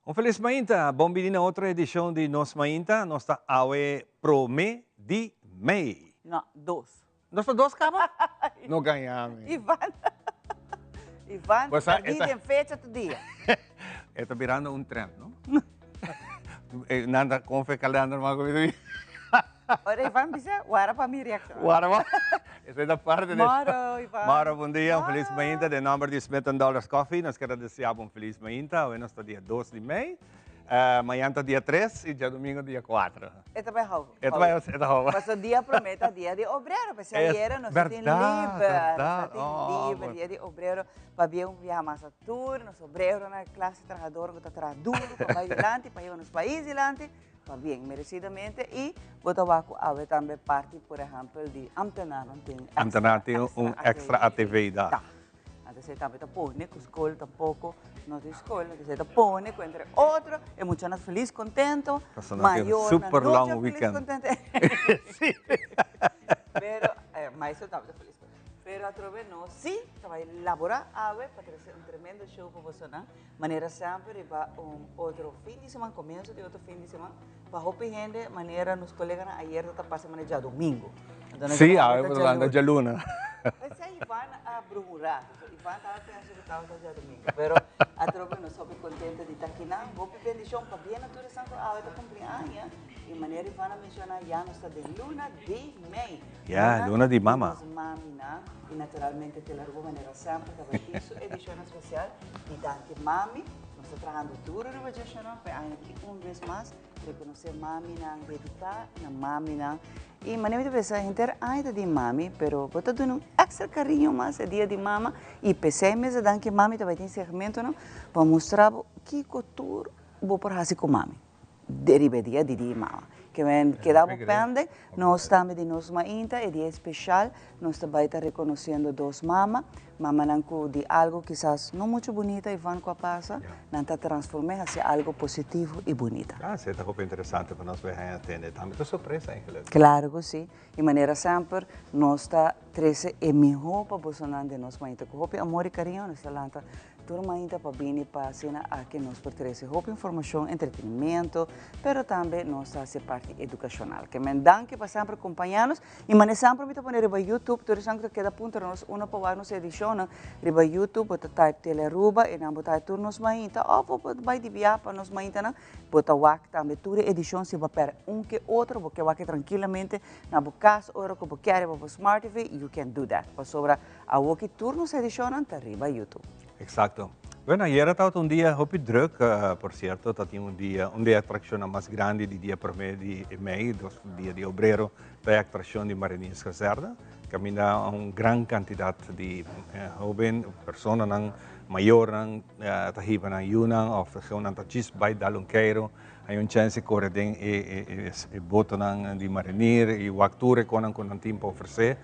Um feliz Mainta! Bom-vindo a outra edição de Nos Mainta. Nós está awe pro mês de Mei. No, dos. Nós está dois cabos? Não ganhamos. Ivan. Ivan, Pues, perdi esta- de fecha tu dia. Está virando um trend, não? Nada, como foi calhando, mas comigo. Ora, Ivan, bisa, wara para minha reação. Guarda, essa é da parte desse. Moro, Ivan. Mara, bom dia, um feliz Moro. Mainta, de nome de Smith Dollars Coffee. Nós queremos desejar um feliz Mainta. Hoje nós está dia 2 de Mei. Amanhã está dia 3 e dia domingo dia 4. Esta vai hou. Esta vai ser da rua. Mas o dia promete dia de obreiro, porque É ayer nós verdade, temos livre. verdade. Nós livre, dia de obreiro, para ver viajar mais a tour, nós obreiro na classe trabalhadora que está duro, para ir adiante, para ir nos países adiante, para bem, merecidamente, e Botabaco há também parte, por exemplo, de Amtenar, Amtenar tem extra atividade. Tá. Você também está pondo com escola, tampouco, não tem escola, você está pondo com entre outros, é muito mais feliz, contente, maior, super na long noite, weekend. Feliz, contente. Sim. Pero, mas eu estava feliz. Pero a través nós, sim, vai elaborar algo para trazer tremendo show para você, né? Maneira sempre, para outro fim de semana, começo de outro fim de semana, para roupa gente, maneira nos colegas, ayer está passando já domingo. Sim, é verdade, de luna. Mas aí Ivan a brujurar. Ivan estava pensando que estava já domingo. Pero a tropa não soube contente de estar aqui, não. Vou pedir bendição para bem a toda Santo Alta cumpleaños. E maneira Ivan a mencionar já não está de luna de Mei. Luna de mama. Mami, e naturalmente te largo maneira sempre. Estava isso, edição especial de Dante Mami. Nós estamos trabalhando duro no Badia Xanão, para aqui vez mais reconhecer mami na dedicar na mami na e maneira de pensar gente ainda de mami, pero bota dando extra carinho mais é dia de mama e pensei mesmo dan que mami também tem segmento não para mostrar que cultura vou por assim com mami deriva dia de mama que vem que dá pende nós também de nós mainta é dia especial nós também está reconhecendo dos mama nanco de algo quizás não muito bonita e van com a passa não está transformando hacia algo positivo e bonita. Isso é muito interessante para nós ver atender. Também estou surpresa, eigenlijk. Claro que sim. De maneira sempre, nós está 13 e melhor para Bolsonaro de nós mainta. Com roupa amor e carinho, nós está tudo mainta para vir para cena aqui nós por 13 roupa informação, entretenimento, pero também nós está ser parte educacional. Que me dan que para sempre acompanhar-nos e maneira sempre me está poner riba YouTube, tudo sempre queda punto nós uma para ver nos edição riba YouTube, bota type teleruba e não bota turnos mainta, ou vai de via para nos mainta na bota wak também tudo edição se vai per que outro, porque wak tranquilamente na casa ora que você quer para Smart TV, you can do that. Para sobra a wak turnos edição na riba YouTube. Exacto. Bueno, ayer estava um dia muito druk, por certo, tinha um dia de atração mais grande de dia 1 de Mei, dia de obreiro, da atração de Marinhos Caserda. Camina uma grande quantidade de jovens, pessoas maior, tahiban ng yunang, of ng tachis by dalongkeiro, ay yung chance corre din boto ng di marinir, e wakture ko ng tempo oferecer,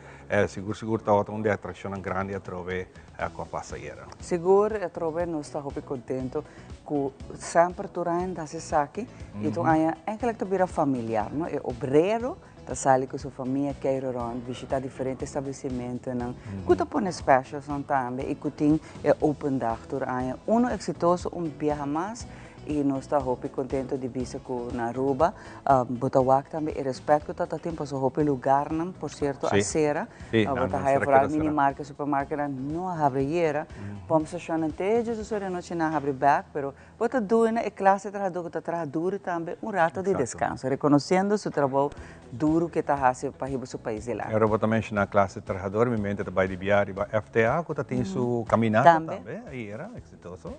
siguro tawa de atração grande a trove com a passageira. Seguro a trove nós está muito contento com sempre turando da sesaki, então aí é que ele vira familiar, não é obreiro. Tá sali com sua família, quer ir visitar diferentes estabelecimentos, não? Kuta põe specials também e kuting é open dag tur aí. Exitoso viaja mais e nós está muito contente de visitar com na Aruba, Botawak também e respeito que tá tempo so hope lugar não, por certo, a cera, bota aí para minimarket, supermarket não abre vamos achar não ter Jesus sobre noite na abre back, pero bota doendo é classe trabalhador que tá duro também rato de descanso, reconhecendo seu trabalho duro que está fazendo para o seu país lá. Eu vou também na classe de trabalhador, me mente vai de viagem, FTA, que tem sua caminhada também, aí era exitoso.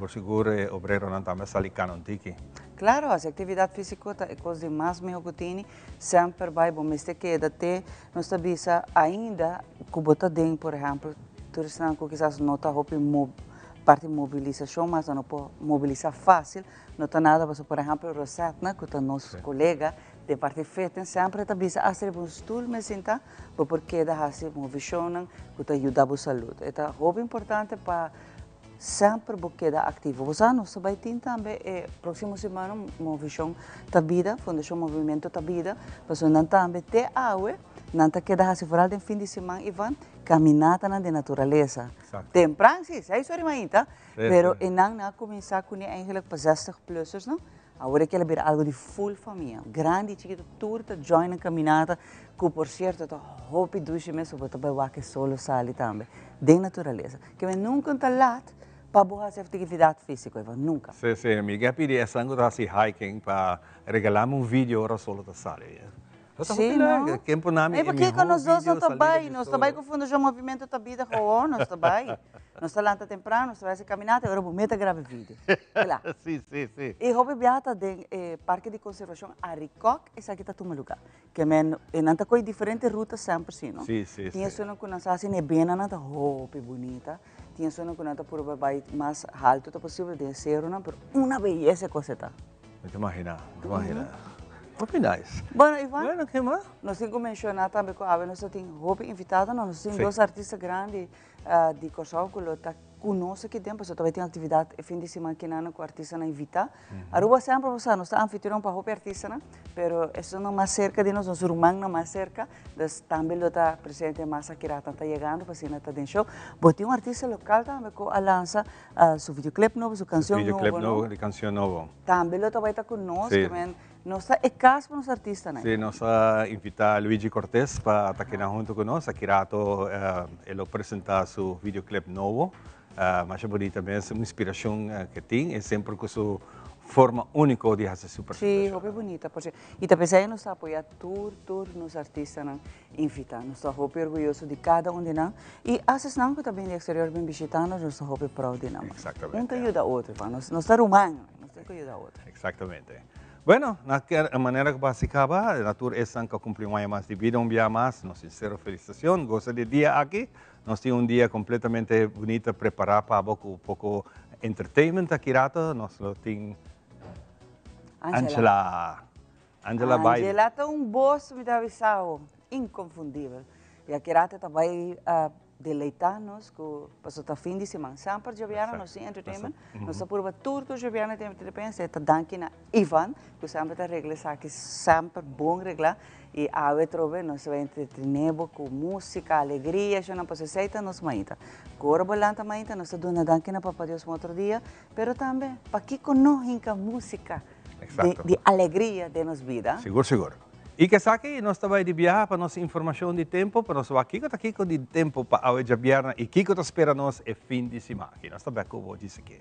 Seguro obreiro não também salicano tiki. Claro, a atividade física é coisa mais melhor que tem, sempre vai bom, mas te queda até nós sabemos ainda que bota dentro, por exemplo, turistas que quizás não está parte de mobilização, mas não pode mobilizar fácil, não está nada, por exemplo, Rosatna, que é nosso colega de parte feita, sempre está bisa a ser um estudo, mas então, porque da hasi uma visão que ajuda a saúde. É muito importante para sempre queda ativo. Você não sabe também próxima semana uma visão da vida, Fundação Movimento da Vida, mas não também te aue, não queda assim fora de fim de semana Ivan caminata na de natureza. Exacto. Temprano, sim, 6 horas maita, Sí, pero sí. en na começar com eigenlijk para 60-plussers, não? Agora que ela vira algo de full família. Grande, chiquito, turta, join na caminata, que por certo, tá hopi duche mesmo, para também o que solo sali também. De natureza. Que eu nunca está lá para boa atividade física, Eva, nunca. Sí, sí, amiga, pidi sangue assim hiking para regalar um vídeo ora solo da sala. Sim, não? Tempo nami É porque que nós dois não trabalhamos, nós trabalhamos com o fundo de movimento da vida, nós trabalhamos. Nós estamos temprano, nós trabalhamos caminhada, agora vamos meter grave vídeo. Lá. Sim, sim, sim. E houve viata de Parque de Conservação Aricok, esse aqui está tudo lugar. Que men, nanta coi diferentes rutas sempre, sim, não? Sim, sim, Tinha sim. sono com nós assim, bem nanta hope bonita. Tinha sono com nanta por babai mais alto tá possível de ser, não? Pero uma beleza coisa tá. Não te imagina, não te imagina. Muito nice. Bueno, Ivan, Bueno, que mais? nós temos que mencionar também que nós temos hope invitado, nós temos Sim. dois artistas grandes de Kosovo que estão conosco aqui dentro, porque também tem atividade fim de semana que não com artista na invita. Aruba sempre nós estamos anfitrião para hope artista, mas isso não mais cerca de nós, nosso irmão não mais cerca, também está presente mais aqui, está chegando para cena está show. Mas tem artista local também que lança seu videoclip novo, sua canção nova, Videoclip novo, de canção novo. também ele vai estar conosco, Sim. nós é caso para os artistas, né? Sim, nós invita Luigi Cortés para estar aqui junto conosco. Aqui rato ele apresentar seu videoclip novo. Mas é bonito mesmo, uma inspiração que tem, é sempre com sua forma única de fazer sua Sim, apresentação. é bonita. E também aí nós apoiamos todos os artistas que invitam. Nós estamos orgulhosos de cada um de nós. E às não que também no exterior vem visitando, nós estamos proud de nós. Exatamente. Um te ajuda o outro, nós estamos humanos, nós temos que ajudar o outro. Exatamente. Bueno, na maneira que vai se acabar, a natura é que cumprir um ano mais de vida, um dia mais, nos sincero felicitação, gosta de dia aqui, nós temos um dia completamente bonito preparado para um pouco entertainment aqui rato, nós temos Angela Baile. Angela tem boss, me dá visão, inconfundível. E aqui rata também deleitar-nos com o fim de semana. Sempre Joviana, nós temos entertainment, nós temos tudo Joviana tem entertainment, está danke na Ivan, que sempre está reglas aqui, sempre bom regla, e a vez trove, nós vamos entretener com música, alegria, já não pode aceitar, nós maíta. Agora, bolanta maíta, nós damos danke na Papa Deus um outro dia, pero também, para que conosco música de alegria de nossa vida. Seguro, seguro. E que sabe, nós também de viajar para nossa informação de tempo, para nós aqui de tempo para a hoje viernes e que espera nós é fim de semana. E nós também como disse aqui.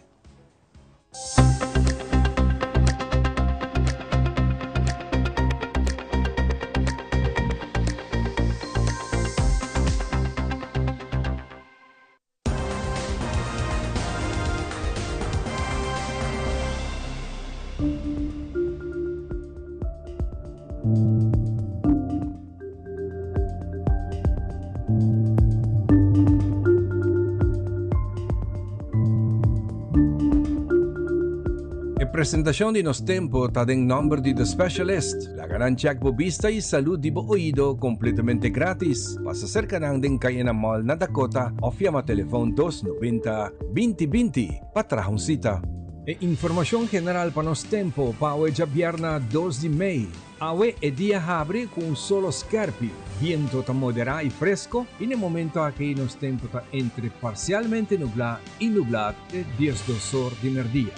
Presentação de nosso tempo está em nome de The Specialist, la garantia bobista e saúde de ouído completamente grátis. Passa cerca ng Cayena Mall na Dakota o chama telefone 290-2020 para trazer uma cita. E informação general para nosso tempo para hoje viernes 2 de maio. Hoje é dia abre com solo scarpi, viento está moderado e fresco e no momento aqui nosso tempo está entre parcialmente nublado e nublado de 10 horas de meio-dia.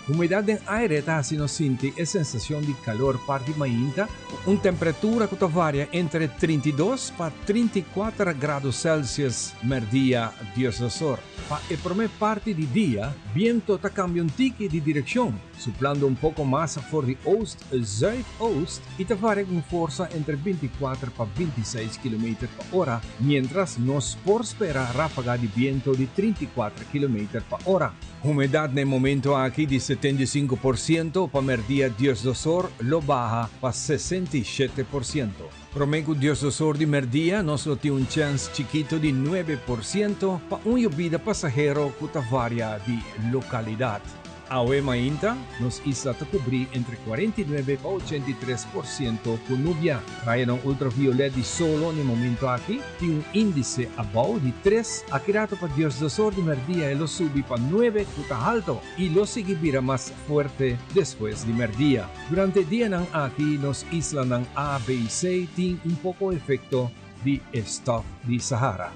Umidade em aire está sendo sente a sensação de calor parte mainta, uma temperatura que varia entre 32 para 34 graus Celsius meio-dia 10 horas. Para a primeira parte do dia, viento está cambiando de direção, soplando pouco mais for de oost a zuidoost e está varia com força entre 24 para 26 km por hora, mientras nos por esperar ráfaga de viento de 34 km por hora. Umidade no momento aqui de 75%, para meio-dia 10 horas, lo baja para 67%. Promedio 10 horas de meio-dia, nós temos chance chiquito de 9% para lluvia passageiro que varia de localidade. A mainta, nos isla está cobrir entre 49 para 83% com nuvem. Raios ultravioleta de solo no momento aqui tem índice abaixo de 3, aquirato para 10 horas de meio-dia e lo sube para 9 que está alto e lo seguirá mais forte depois de meio-dia. Durante o dia aqui, nos isla A, B e C tem pouco efeito di stuff di Sahara.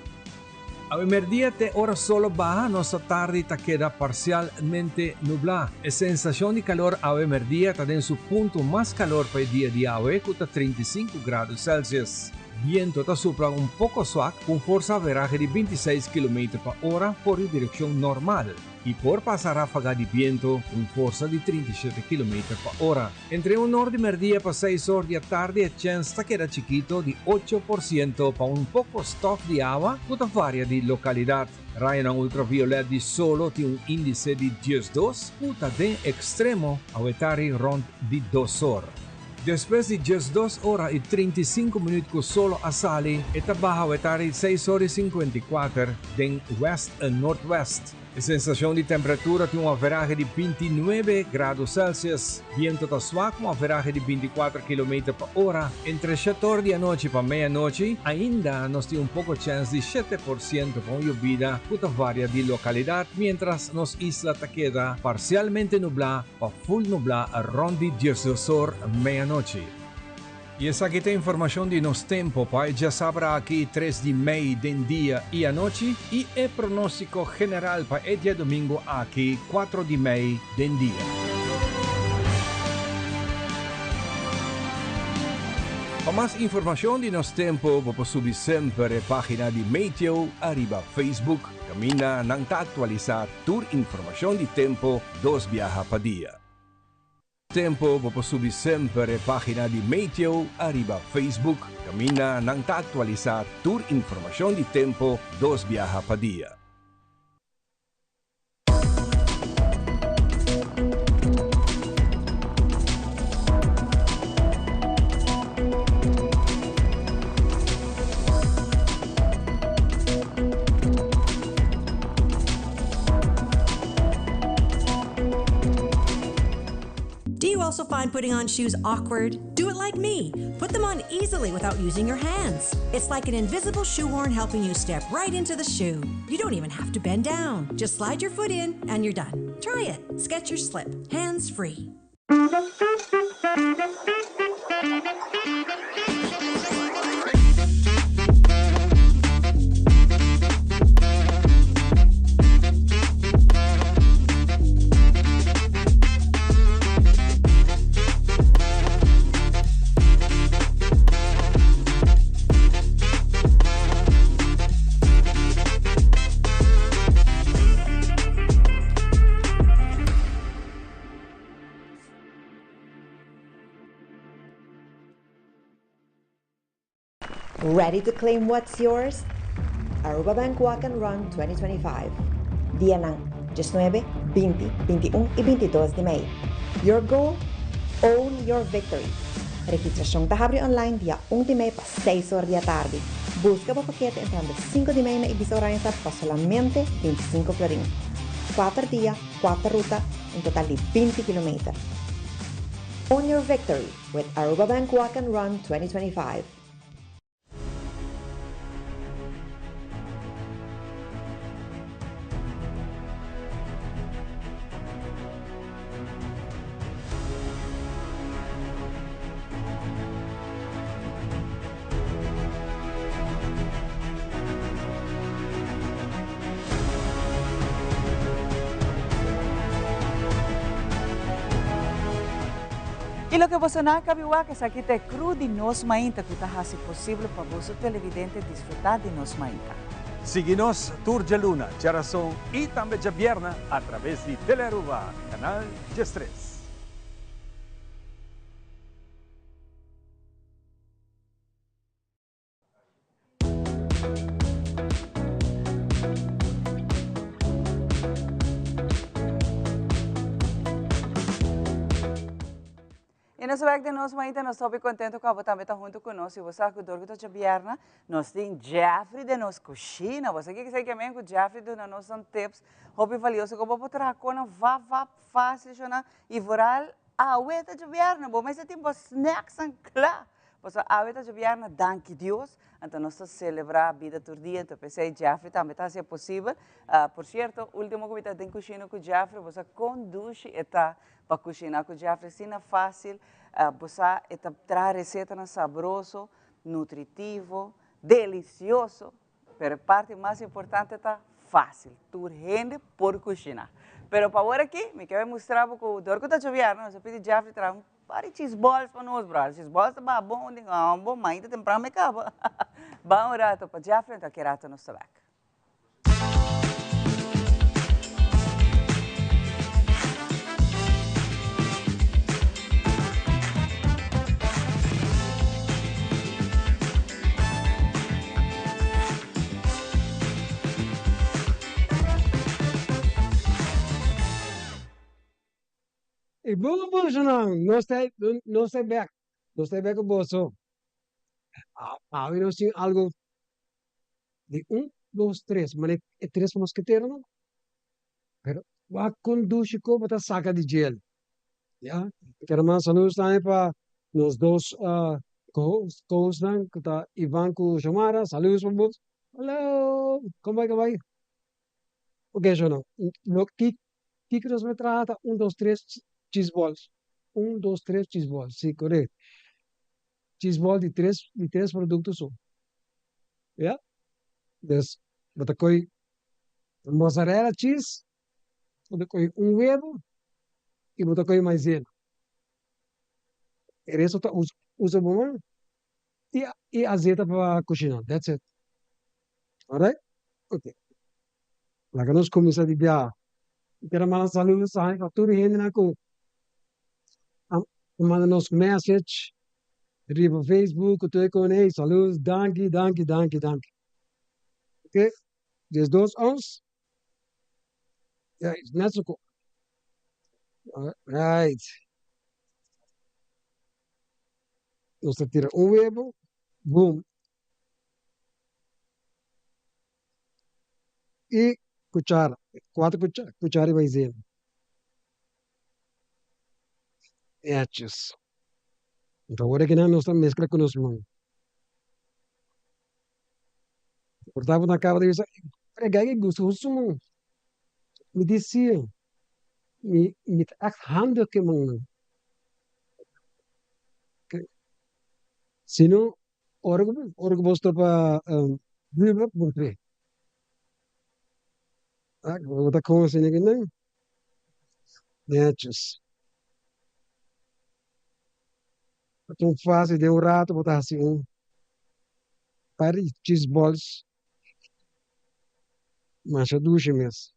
Ao emerdia te ora solo baja, nossa tarde ta queda parcialmente nublada. A sensação de calor ao emerdia está em seu ponto mais calor para o dia de hoje, com 35 graus Celsius. Viento está sopra um pouco suave, com força average de 26 km por hora por direção normal. E por passar ráfaga de viento com força de 37 km por hora. Entre um norte e meio para 6 horas da tarde, a chance está queda chiquito de 8% para um pouco stock de água, que varia de localidade. Raio ultraviolet de solo tem índice de 12, que de extremo ao etari rond de 2 horas. Depois de 2 horas e 35 minutos com solo a sali, está baja ao etari 6 horas e 54 de west a northwest. A sensação de temperatura tem uma average de 29 graus Celsius. Viento está suave com uma average de 24 km por hora. Entre 7 horas da noite para meia-noite, ainda nós temos pouco chance de 7% com llovida, que varia de localidade, mientras nos isla ta queda parcialmente nublada para full nublada a rondi 10 horas meia-noite. E essa aqui tem informação de nosso tempo, pai. Já sabrá aqui 3 de maio do dia e a noite. E é pronóstico general para o dia domingo aqui 4 de maio do dia. Para mais informação de nosso tempo, você subir sempre a página de Meteo, arriba Facebook. Camina não está atualizar toda informação de tempo, 2 viaja para dia. Tempo, você subir sempre a página de Meteo, arriba Facebook. Camina não está atualizar toda informação de tempo, 2 viaja para dia. Also find putting on shoes awkward? Do it like me. Put them on easily without using your hands. It's like an invisible shoehorn helping you step right into the shoe. You don't even have to bend down. Just slide your foot in and you're done. Try it. Skechers Slip. Hands free. Ready to claim what's yours? Aruba Bank Walk and Run 2025. Dia ng 19, 20, 21 y 22 de May. Your goal? Own your victory. Registración está abre online dia 1 de May para 6 horas da tarde. Busca o paquete entrando 5 de May na Ibiza Oranza para solamente 25 florin. 4 dias, 4 rutas, en total de 20 km. Own your victory with Aruba Bank Walk and Run 2025. E lo que você não cabiua que aqui te cru de nos mainta que está assim possível para você televidente desfrutar de nos mainta. Siga-nos Tour de Luna, Geração e também de Vierna através de Telearuba, canal G3. E nós vamos de nós ainda nós estamos contentes com a você também junto conosco. E você que dorme toda vierna, nós temos Jeffrey de nos cozinha. Você que quiser que mesmo com Jeffrey de nós são tips, hobby valioso como para trazer com vá fácil e voral a ueta de vierna. Bom, mas tem snacks and claro. Você a ueta de vierna, danke Deus. Então nós celebrar a vida todo dia. Então pensei Jeffrey também está se possível. Por certo, último que está em cozinha com Jeffrey, você conduz eta para cozinhar com Jeffrey, sim é fácil. Você traz receita sabroso, nutritivo, delicioso, pero a parte mais importante está fácil, tu rende por cozinhar. Pero para agora aqui, me quero mostrar que o dor que está chovendo, eu pedi Jeffrey trazer um par de cheese balls para nós, brother. Cheese balls tá bom, bom, mas ainda tem para me acaba. Bom rato para Jeffrey, então que rato nos tabaco. E vamos não sei bem, não sei bem que bolso. Não tem algo de dois, três, mas é três mosqueteiros, não? Pero wa conduz ko bata saca de gel. Ya, quero mais saludos também para os dois co-hosts, que está Ivan com Xamara, saludos para vos. Hello, como vai? Ok, eu não. Que nos me trata? Dois, três cheese balls. Dois, três cheese balls, sim, correto. Cheese ball de três produtos só. Ya, des, bata coi mozzarella cheese, bata coi huevo e bata coi maizena. E resto tá usa bom e azeite para cozinhar. That's it. Alright? Okay. Lá que nós começamos a viajar. Quero mandar saludos para toda a gente na que manda nos message, riba Facebook, tudo com eles. Saludos, danke. Ok? Des dois ons. Ja, is net zo cool. Right. Nós tira huevo, boom. E cuchara, quatro cuchara de maizena. Hechos. Então agora que nós estamos mescla com os mãos. Portava na cara deles, pregar que gostoso, mano. Me dizia, me echt handen que mano. Se não, orgo mostra para viver por três. Vou botar com assim, né? Hechos. Então fácil, deu rato, botar assim, par de cheese balls, mancha ducha mesmo.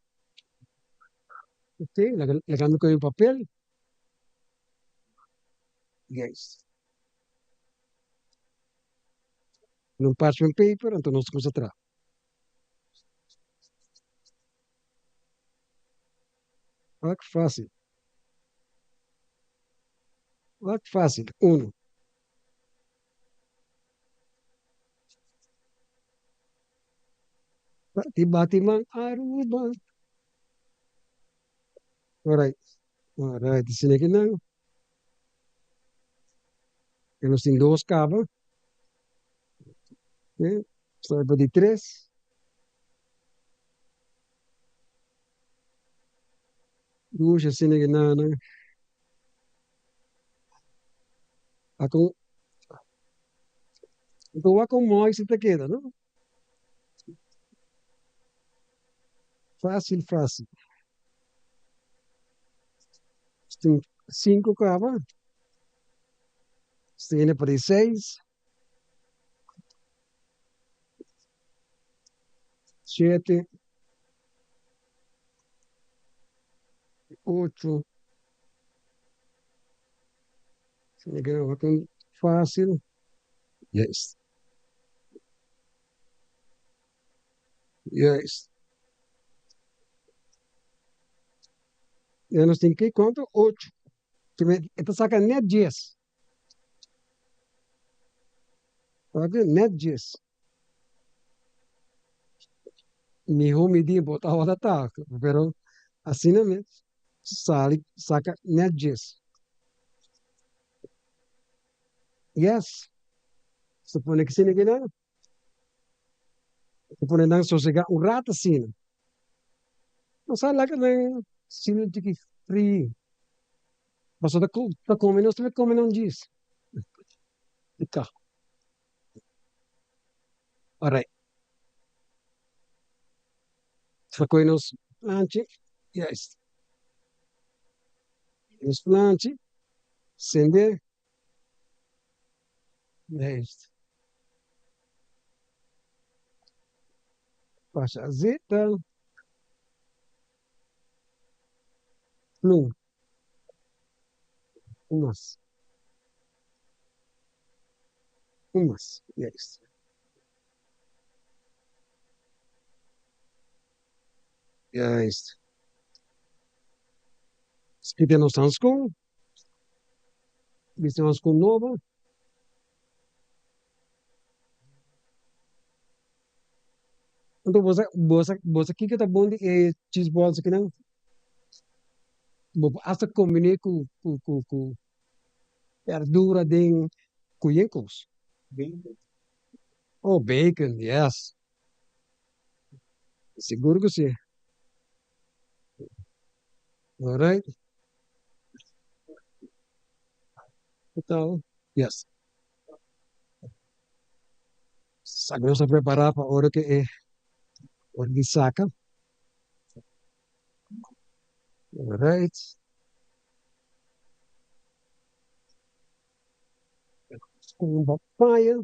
Ok, legando com o papel. Yes. Num parchment paper, então nós começamos a trás. Olha que fácil. Olha que fácil. Bati-bati Aruba. Alright. Alright, sini aqui não. Temos tem duas cabas. Okay. Saiba de três. Duas assim aqui não. Ako, então ako mo esse taqueda, não? Fácil. Tem cinco cabas. Tem para seis. Sete. Oito. Fácil. Yes. Yes. E nós temos que quanto? Oito. Então saca net 10. Saca net 10. Mijo medir botar a hora tá. Pero assim não mesmo. Saca net 10. Yes. Supone que sim aqui não. Supone não sossegar rato assim. Não sabe lá que não. Sim, de que free. Mas tá comendo, nós também comendo um diz. De cá. Alright. Só nos planche. Yes. Nos planche. Acender. Yes. Passa azeite. Plum. Umas. Umas. Yes. Yes. Spite nos handschoen. Viste handschoen nova. Então você que tá bom de cheese balls aqui não? Hasta combinei com verdura de cuincos. Oh, bacon, yes. Seguro que sim. Alright. Então, yes. Sabemos a preparar para a hora que é hora de saca. Alright. Com papaya,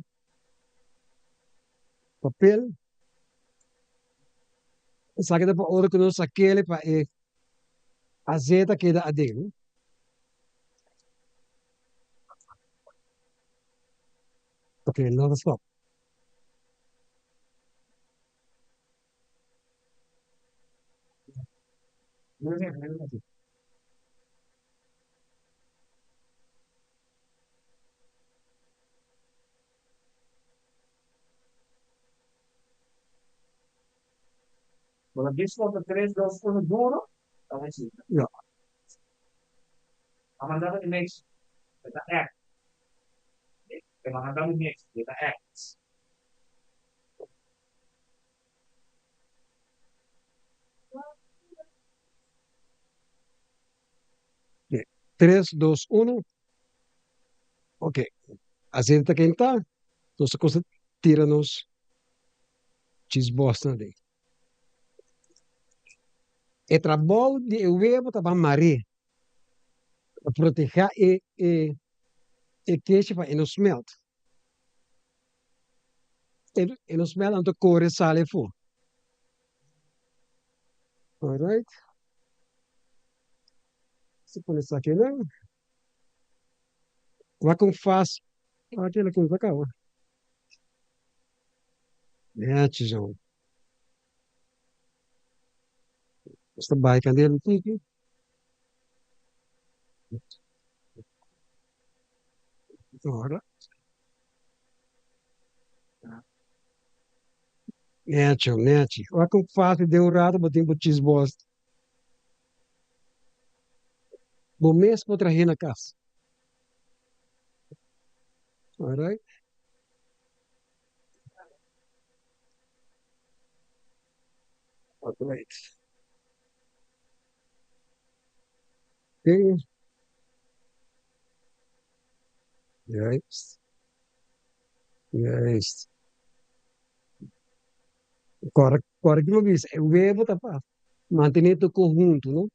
papel. Saca da para a hora que nós saquele para azeite que dá adentro. Okay, não stop. Quando disso conta 3, 2, 1, duro, talvez sim. Yeah. A mandada de mix, kita X. Kita mandada de mix, kita X. Okay. 3, 2, 1. Ok. Azeite quente. Nós coisa tira-nos cheese boston ali. E trabalho de huevo tá para maré. Para proteger e queijo para não smelt. E não smelt então corre sale fu. Alright. Se põe isso aqui não. Vai com fácil. Aquela coisa cá, ó. É, tijão. Esta bike dele aqui. Ora. Nete, nete. Olha como fácil deu um rato, botei um cheese boston. Bom mês para trazer na casa. Alright. Alright. Okay. Yes. Yes. Agora que eu vi, o verbo está para manter o conjunto, não?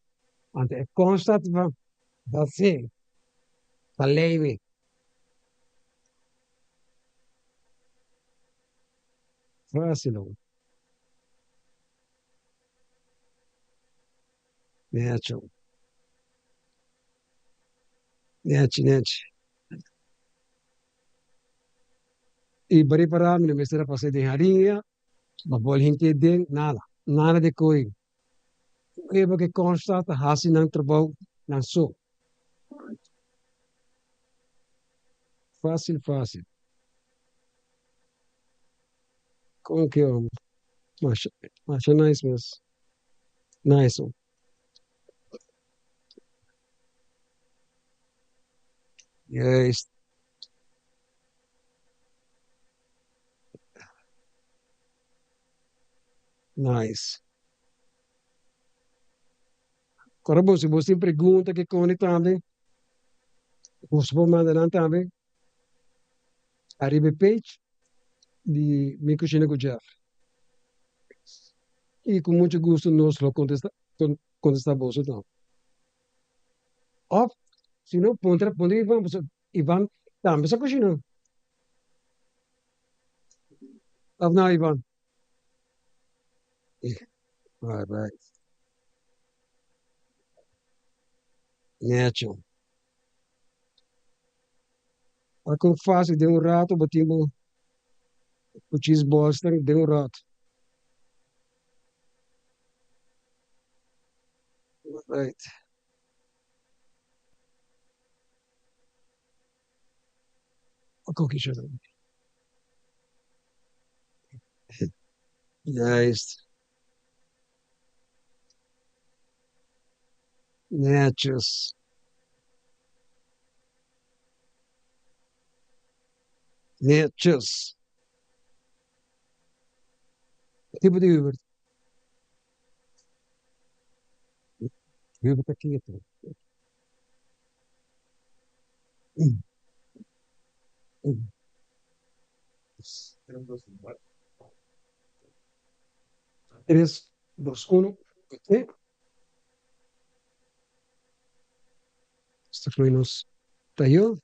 É constante, vai ser, vai leve. Fácil, não? Nete, nete, nete. E para mim, me será para ser de harinha, mas vou entender nada, nada de coisa. O verbo que constante, assim não trabalho, não sou. Fácil, fácil. Como que eu acho nice, mas nice. Yes. Nice. Agora, bom, se você pergunta que quando também, você pode mandar também, arriba page, de mi cocina con Jeff. Y con mucho gusto nos lo contestamos. ¿No? O, si no, ponte Iván, pues, Iván, también esa cocina. No, Iván. All right. Nacho. Ako fácil, de um rato, batimos o cheese Boston, de um rato. Right. Ako que chama. Nice. Nachos. Nachos. Tipo de Uber. Uber tá quieto. Três, dois, um. Ok. Está nos tayo.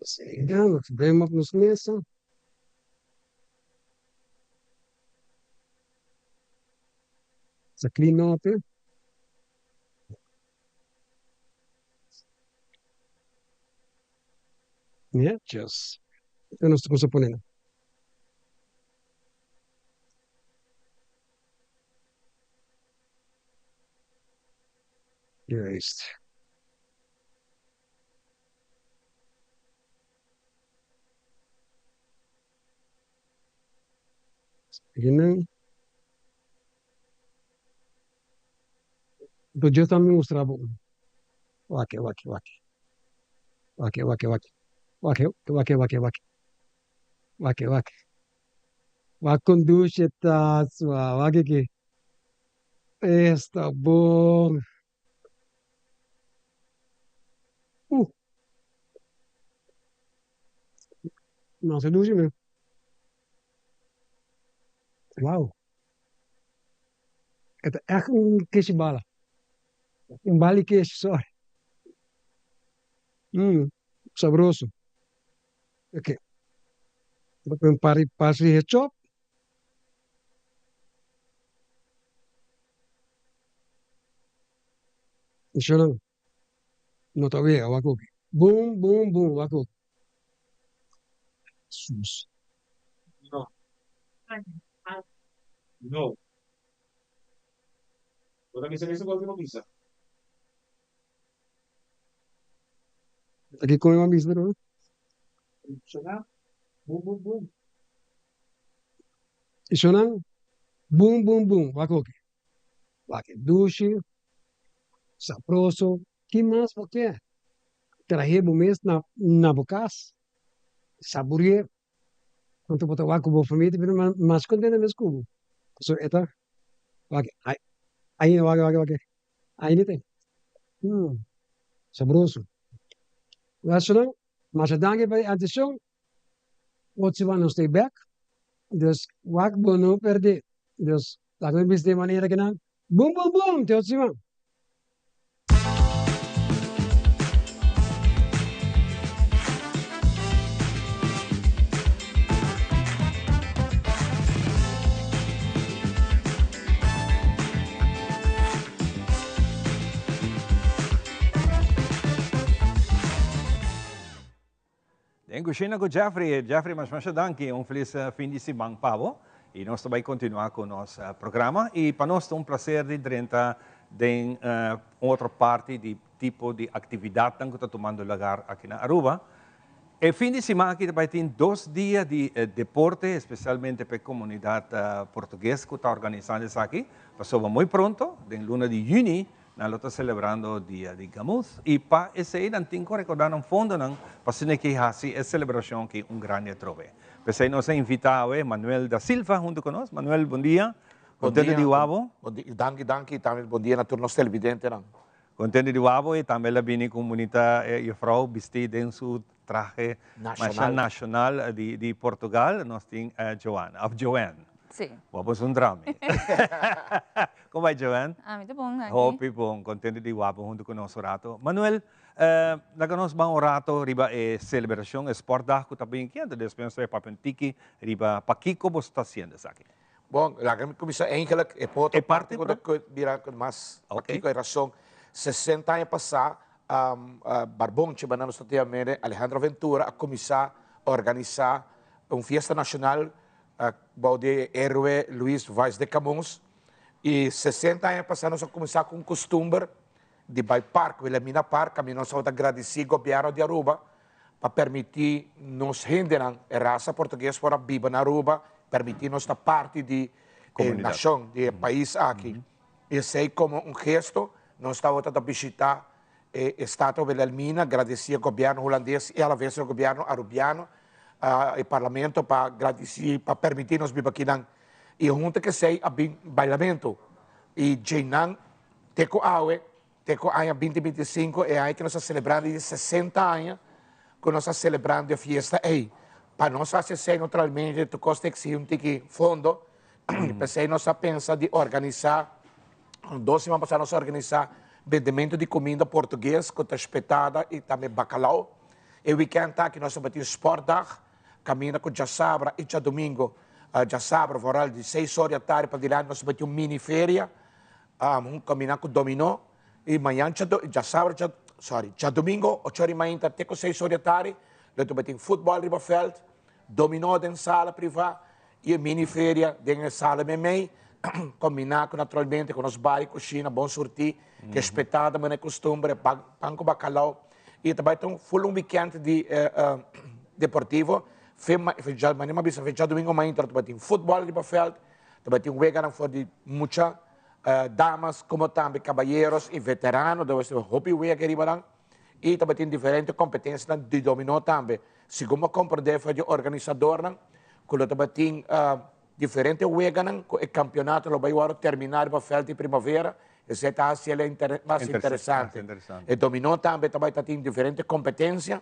Sigamos, vemos nos mesa. Sa klinote. Nachos. Então nós estamos poniendo. Yes. Ganun. Então eu também mostrava. Wake, wake, wake. Wake, wake, wake. Wake, wake, wake, wake. Wake, wake. Wakondushe taswa. Wake que. Está bom. Uh, não se duche mesmo. Uau. Het is echt een kistje ballen. Een baliqueijo, sorry. Sabroso. Ok. Een party chop. Isso não. Não tá vendo, wako. Boom, boom, boom, wako. Sus. No. No. Ora mi sa che qualcuno pizza. Aqui com uma mistura, né? Suona. Boom, boom, boom. Isso não. Boom, boom, boom, wako. Wako. Duche. Sabroso. Que mais você? Trajemos mesmo na bocas. Saborear. Quanto botar wako boa família, mas contente mesmo cubo. So, eta. Wako. Aí, wako. Aí, não tem. Sabroso. Restaurant, mas danke bij de atenção. Wat ze van ons stay back. Dus wak bono perde. Dus dat we bis de maniera gedaan. Boom, boom, boom. Tot ziens. Em Cucina com Jeffrey. Jeffrey, mas danke. Feliz fim de semana, Pavo. E nós vamos continuar com o nosso programa. E para nós é um prazer de entrar em outra parte de tipo de atividade que está tomando lugar aqui na Aruba. E fim de semana aqui vai ter 2 dias de deporte, especialmente para a comunidade portuguesa que está organizando isso aqui. Passou muito pronto, em luna de junho. Nós estamos celebrando o dia de Gamuz. E para esse aí, nós temos que recordar no fundo, para que faça essa celebração que grande trove. Pues aí nós invitamos Manuel da Silva junto conosco. Manuel, bom dia. Contente de Uavo. Danke. Também bom dia na turno televidente. Contente de wabo e também lá bini comunidade e vrouw vestida em seu traje nacional de Portugal. Nós temos Joanne. Sim. Vamos um drama. Como vai, Joanne? Muito bom, aqui. Hope bom, contente de wabo junto com o nosso rato. Manuel, nós vamos rato riba e celebração esporte que também que antes despensa é papentiki riba pakiko você está sendo aqui. Bom, lá que começa eigenlijk é parte quando virar mais pakiko é razão 60 anos passar Barbonche banano stateamere Alejandro Ventura a começar a organizar festa nacional de héroe Luís Vaz de Camões e 60 anos passar nós começar com costume de vai parque, ele mina parque, a nós vamos agradecer ao governo de Aruba para permitir nos renderam a raça portuguesa para viver na Aruba, permitir nos parte de nação, de país aqui. E sei como gesto, nós estamos a visitar o Estado de Wilhelmina, agradecer ao governo holandês e, à vez, ao governo arubiano, o parlamento, para agradecer, para permitir nos viver aqui. E junto que sei, a bailamento. E Jainan, Teco Aue, Teco Aia 2025, é aí que nós estamos celebrando de 60 anos, que nós estamos celebrando a festa aí. Para nós fazer naturalmente, tu custa que se um fundo, pensei nós pensa de organizar, 2 semanas passadas nós organizar vendimento de comida português, com espetada e também bacalhau. E o weekend que nós temos Sportdag, caminha com Jassabra e já domingo, Jassabra, voral de 6 horas da tarde para direto, nós temos mini feria, caminhar com dominó, e amanhã já domingo, 8 horas da manhã até com 6 horas da tarde, nós temos futebol no feld, dominó dentro sala privada, e mini feria dentro da sala memei, combinar naturalmente com os bares, cozinha, bom sortir, que é espetada, mas é costume, pão com bacalhau. E também tem um weekend de deportivo. Já domingo amanhã também tem futebol de Bafeld, também tem weekend de muitas damas, como também caballeros e veteranos, deve ser hobby weekend. E também tem diferentes competências de dominó também. Segundo compreender, foi de organizador, que também tem diferentes weekends, o campeonato lo vai terminar para Bafeld de primavera. Esse está sendo mais interessante. E dominó também tem diferentes competências.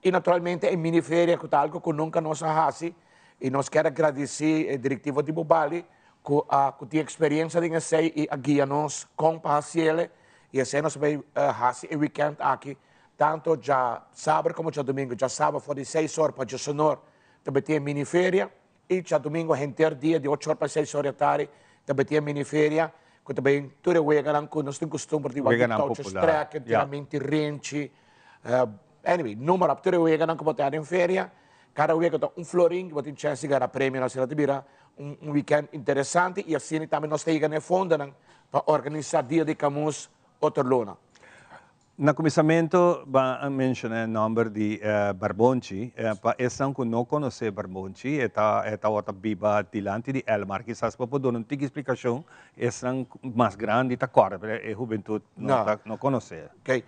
E, naturalmente, em mini-feria, que é algo que nunca nós fazemos. E nós queremos agradecer ao diretivo de Bubali, que tem experiência em esse e guia-nos com ele. E assim nós vamos fazer o weekend aqui, tanto já sábado como já domingo. Já sábado foi de 6 horas para Sonor, também tem mini-feria. E já domingo, inteiro dia, de 8 horas para 6 horas da tarde, também tem mini-feria. Que também tudo é que nós temos costume de touches track, tiramente rente. Anyway, número de tudo é que botar em feria. Cada weekend tem florinho, que tem chance de ganhar prêmio na cidade de Bira. Weekend interessante e assim também nós temos a fundo para organizar Dia de Camus outra luna. No começamento, vai mencionar o nome de Barbonchi. Para esse que não conhece Barbonchi, é outra biba dilante de Elmar, que sabe para dar uma explicação, esse mais grande está claro, a juventude não conhece. Ok.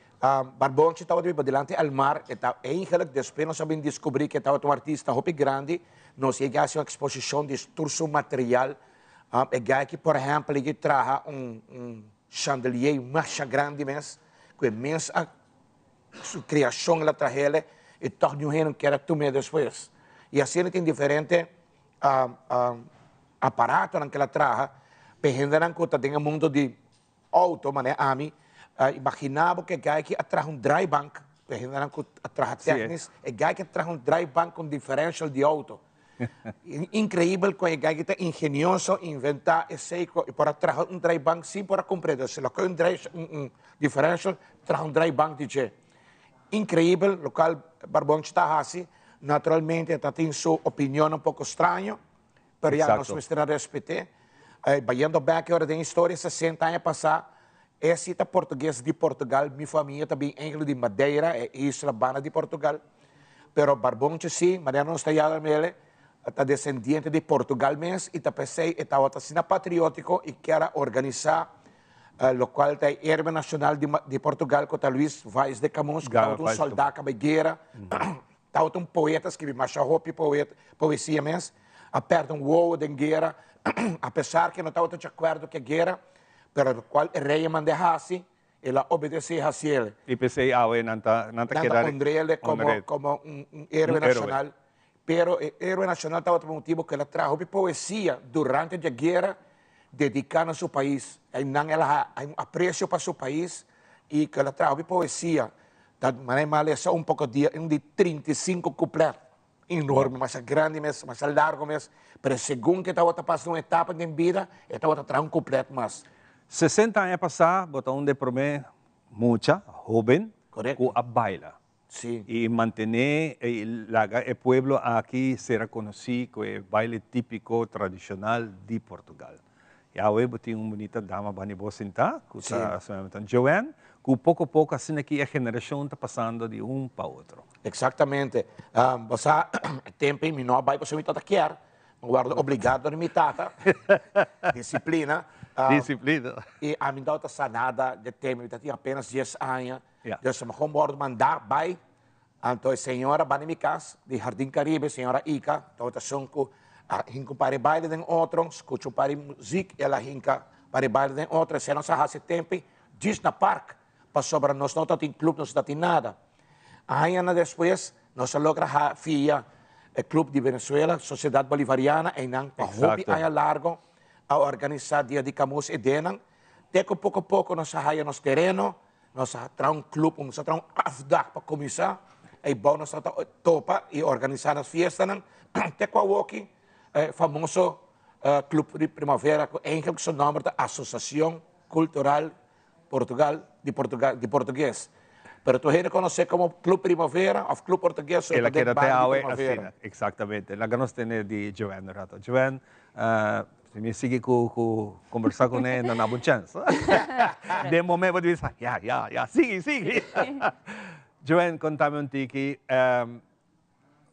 Barbonchi estava biba dilante de Elmar, e eigenlijk depois nós sabemos descobrir que estava um artista muito grande, nós chegamos a uma exposição de todo material, e que, por exemplo, ele traz chandelier mais grande mesmo, que imensa sua criação ela traz ele e torna um reino que era tu mesmo depois. E assim ele tem diferentes aparatos que ela traz, para que tem um mundo de auto, mas imaginava que aqui traz dry bank, para que traz técnicos, e que traz dry bank com differential de auto. Incrível que ele está ingenioso inventar esse e para trazer dry bank sim para compreender se lo que differential traz dry bank dice incrível local Barbonchi está assim naturalmente tem sua opinião pouco estranha mas já nós precisamos respeitar vayendo back hora da história 60 anos passar esse é português de Portugal minha família também é de Madeira é Isla Bana de Portugal pero Barbonchi sim Mariano está já nele está descendente de Portugal mesmo e pensei que estava sendo patriótico e quer organizar o qual tem o Herbe Nacional de Portugal, que está Luís Vaz de Camões, que está um soldado cabegueira, está um poeta, escreve Machahop, poesia mesmo, aperta uou de guerra, apesar que não está de acordo com a guerra, pero o qual o rei mandou assim, ela obedece a ele. IPC awe nanta quedar Andrele como un héroe nacional. Pero el héroe nacional estaba por motivo que ela trajo poesia durante a guerra dedicada a seu país. Ela hay un aprecio para seu país e que ela trajo poesia. Da maneira só um pouco de 35 coupletos. Enorme, mais grande, mais largo, mas segundo que estava passando uma etapa de vida, estava trazendo completo mais. 60 anos passados, botaram de prometer mucha, joven, Correcto. a baila. Sí. Y mantener el pueblo aquí ser conocido como el baile típico tradicional de Portugal. E hoje tem uma bonita dama bani bocinta, que está Joanne, que pouco a pouco assim aqui a geração está passando de um para outro. Exatamente. Você tempo em menor vai você me toca quer, guarda obrigado a imitar, disciplina. Disciplina. E a minha daughter sanada de tempo, eu tinha apenas 10 anos. Yeah. Eu me combordo mandar vai, então a senhora vai me casa de Jardim Caribe, senhora Ica, então eu sou hinka para baile den outro, escuto para música, ela hinka para baile den outro, se não se hace tempo, diz na parque, para sobre nós não tem clube, não tem nada. Aí, depois, nós logra a FIA, o Clube de Venezuela, Sociedade Bolivariana, e não, para hobby aí largo, a organizar dia de camus e denan, até que pouco a pouco nós saímos nos terreno, nós traz um clube, nós traz afdag para começar, e bom nós topa e organizar as festas, até que o famoso Clube de Primavera, em que o nome da Associação Cultural de Português. Pero tu reconoce como Clube Primavera ou Clube Português ou Ela quer até Primavera. assim, exatamente. Ela nós temos de Joanne rato. Joanne, se me sigue conversar com ela, não há boa chance. De momento eu digo, sigue. Joanne, contame um tiki,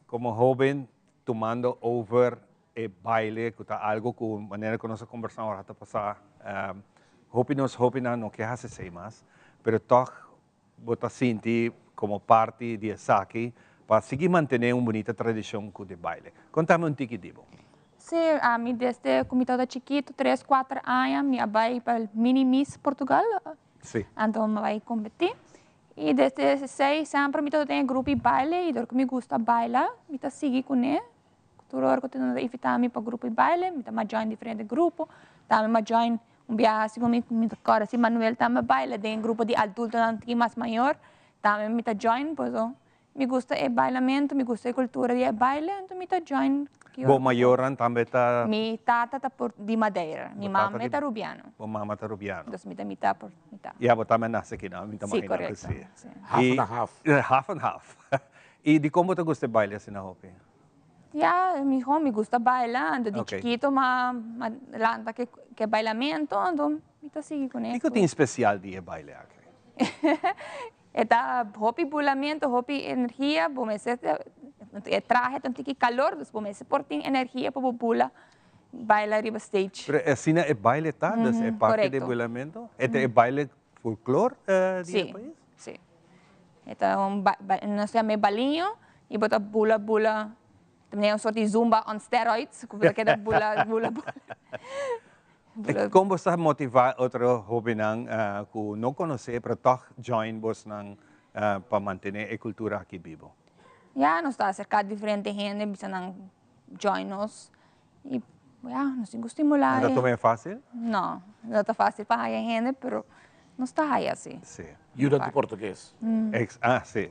como jovem, tomando over el baile, que está algo que maneira que nós conversamos ahora passar, hopinos não quer fazer mais, pero toch bota sentir como parte de Saki para seguir mantener uma bonita tradição de baile. Contame um tiki dibo. Sim, a mim desde como estava chiquito, 3, 4 anos, me vai para o Mini Miss Portugal. Sim. Então me vai competir. E desde 6 sempre me tenho grupo de baile, e porque me gusta bailar, me tá seguir com ele. Todo hora que eu tenho invitar-me para grupo de baile, me tá join diferente grupo, tá me join viagem como me agora se Manuel tá me baile de grupo de adultos não mais maior, tá me tá join, pois me gusta o bailamento, me gusta a cultura de baile, então me tá join. Bom maioran também tá. Mi tata tá de Madeira, mi mamá tá rubiano. Bom mamá tá rubiano. Então me tá por mitad. E a botar me nasce aqui não, me tá Sim, correto. Half and half. Half and half. E de como te gusta baile assim na hopi? Ya, mi hijo me gusta bailar, de chiquito, lanta que bailamento, então me tá seguindo com isso. O que tem especial de baile aqui? Eta hopi bailamento, hopi energia, bom esse traje tanto que calor, dus bom esse portem energia para bula bailar riba stage. Pero assim é baile tá, é parte do bailamento, é baile folclore do país. Sim. Então nós temos balinho e bota bula também uma sorte de zumba on steroids, que é bula. Como você motivar outro jovem que não conhece, para toch join vos para manter a cultura aqui vivo? Já, nós estamos cercado de diferente gente, bisa nang join nos e nos temos estimular. Não é fácil? Não é fácil para a gente, mas nós está aí assim. Sim. Ajuda de português. Sim.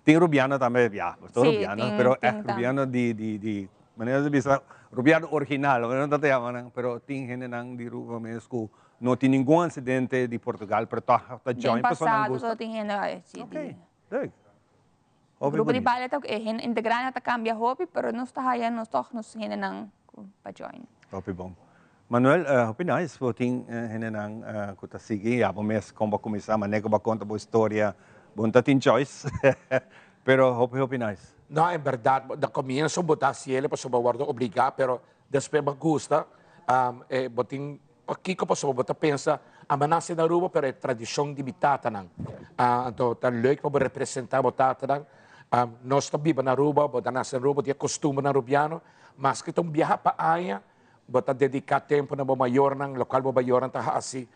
Tem rubiano também, estou rubiano, pero é rubiano de maneira de vista, rubiano original, não te chamam, pero tem gente de rubiano mesmo, não tem nenhum acidente de Portugal, pero tá join pessoas não gostam. Tem gente Ok. O grupo de baile é gente integrante, cambia hobby, pero nós está aí, nós gente não para join. Hobby bom. Manuel, hopi nice, tem gente não que tá seguindo, a mês como começar, mas não conta boa história, bom tá tem choice, pero hopi nice. Não, é verdade, da comienzo botar se ele para sobreguardar obrigar, pero depois me gusta, botin aqui que posso botar pensa, a manase na rua, pero é tradição de mitata não. Então tá leuk para representar botata não. Nós também na rua, botar nasce na rua, dia costume na rubiano, mas que tão viajar para aia, botar dedicar tempo na maior não, local maior não tá assim.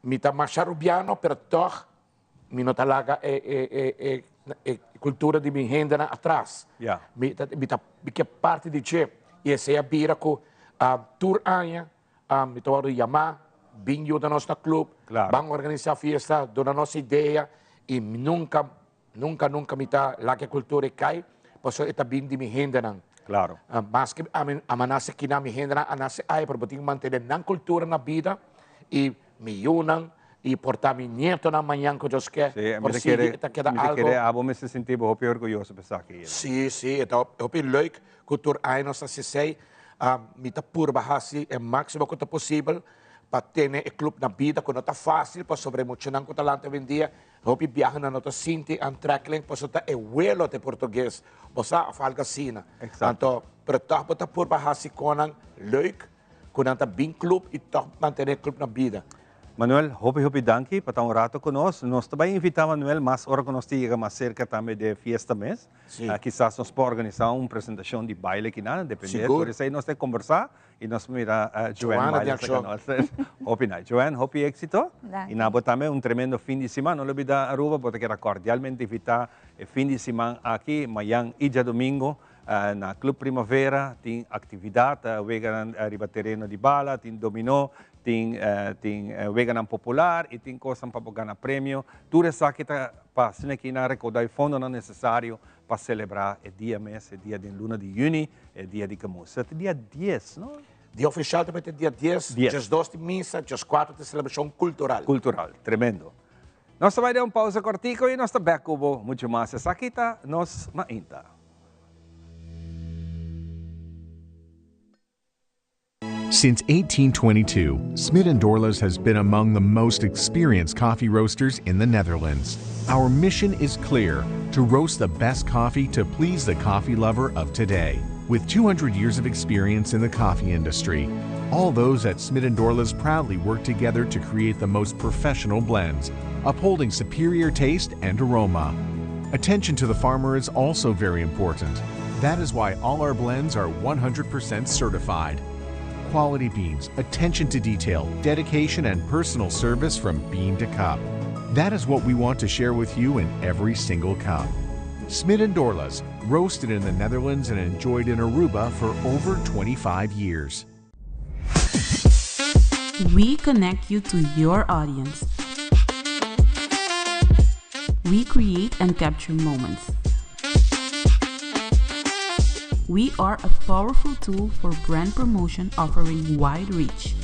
mita macharubiano, pero toch, mino talaga cultura de minha renda atrás. Yeah. Mita parte de che, e essa é a bira com tour anha, mita hora chamar, binho da nossa clube, Claro. vamos organizar festa, dona nossa ideia, e nunca mita lá que a cultura cai, posso estar bem de minha renda não. Claro. Mas que a manase que na minha renda, a nasce aí para poder manter na cultura na vida e me unam e portar meu neto na manhã que Deus quer. Sim, por me si querer, queda me algo. querer, abo me se sentir hopi orgulhoso pensar aqui. Sim, então é leuk cultura aí nossa se sei, me tá por bahasi é máximo que possível para ter o clube na vida quando tá fácil para sobremocionar com talento vendia. Hopi viaja na nota Sinti and Trackling, posso estar é vuelo de português, posso a falga sina. Então, para tá por bahasi conan leuk, quando tá bem clube e tá manter o clube na vida. Manuel, hopi danke para um rato conosco. Nós também invitamos Manuel, mas agora que nós chegamos mais cerca também de Fiesta Mês. Quizás nós podemos organizar uma apresentação de baile aqui, não? Depende. Por isso aí nós temos que conversar e nós mirar Joanne baile essa nossa. Hopi não. Joanne, hopi éxito. E nós também tremendo fim de semana. Não olvida Aruba, porque quero cordialmente invitar o fim de semana aqui, amanhã e dia domingo. Na Club Primavera, tem atividade, vegan ribaterreno de bala, tem dominó, tem vegan popular e tem coisas para ganhar prêmio. Tudo isso aqui está passando aqui na recordar o fundo não necessário para celebrar o dia mês, o dia de luna de junho, o dia de Camus. É dia 10, não? Dia oficial também é dia 10, dias 2 de missa, dias 4 de celebração cultural. Cultural, tremendo. Nós vamos dar uma pausa cortico e nós estamos back com muito mais. Essa aqui está nós mainta. Since 1822, Smit & Dorlas has been among the most experienced coffee roasters in the Netherlands. Our mission is clear: to roast the best coffee to please the coffee lover of today. With 200 years of experience in the coffee industry, all those at Smit & Dorlas proudly work together to create the most professional blends, upholding superior taste and aroma. Attention to the farmer is also very important. That is why all our blends are 100% certified. Quality beans, attention to detail, dedication, and personal service from bean to cup. That is what we want to share with you in every single cup. Smit & Dorlas, roasted in the Netherlands and enjoyed in Aruba for over 25 years. We connect you to your audience. We create and capture moments. We are a powerful tool for brand promotion offering wide reach.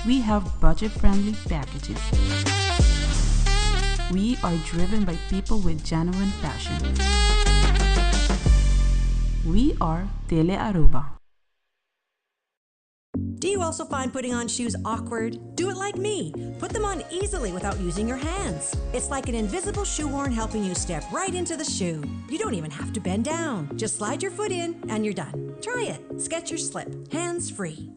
We have budget-friendly packages. We are driven by people with genuine passion. We are Tele Aruba. Do you also find putting on shoes awkward? Do it like me. Put them on easily without using your hands. It's like an invisible shoehorn helping you step right into the shoe. You don't even have to bend down. Just slide your foot in and you're done. Try it. Skechers Slip. Hands free.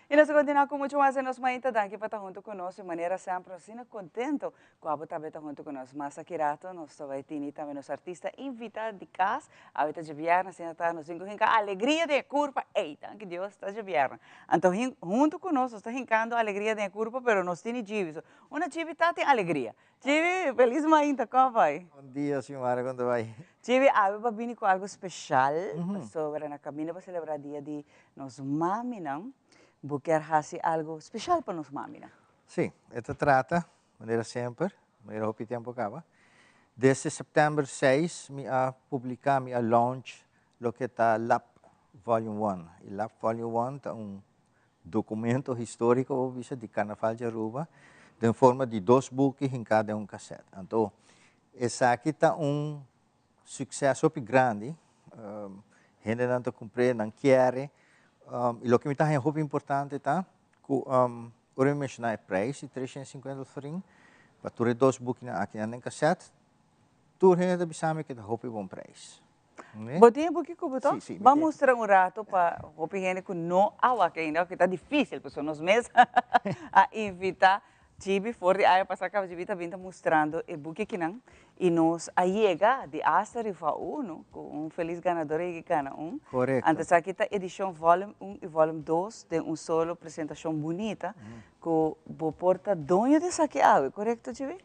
E nós continuamos com muito mais nos mainta daqui para estar junto conosco de maneira sempre assim contento com a botar estar junto conosco. Mas aqui rato nós também temos também os artistas invitados de casa a ver de vierna assim está nos cinco a alegria de curva. Ei, que Deus está de vierna. Então junto conosco está rincando a alegria de curva, pero nós temos Givi. Uma Givi tá tem alegria. Givi, feliz mainta, como vai? Bom dia, senhora, quando vai? Givi, a vai vir com algo especial sobre na caminho para celebrar dia de nos mami, não? Quer fazer algo especial para nós, mamina? Sim, esta trata, maneira sempre, maneira o tempo acaba. Desde setembro 6, me a publicar, me a launch, lo que está LAP Volume 1. E LAP Volume 1 é documento histórico, de Carnaval de Aruba. em forma de 2 books em cada cassete. Então, essa aqui está sucesso grande. Gente não comprei, não quer. E o que me está muito importante tá, que eu mencionar o preço, 350 florin, para tu 2 books aqui na cassete, tu gente bisa que está muito bom preço. Botinha porque como to? Sim, Vamos mostrar rato para o gente que não awa que ainda que está difícil para nos meses a invitar Chibi for de aí passar que Chibi está vindo mostrando o book que não e nos chega de hasta rifa 1 com feliz ganador que ganha Correto. Antes aqui está edição volume 1 e volume 2 de solo apresentação bonita que o porta dono desse aqui correto Chibi?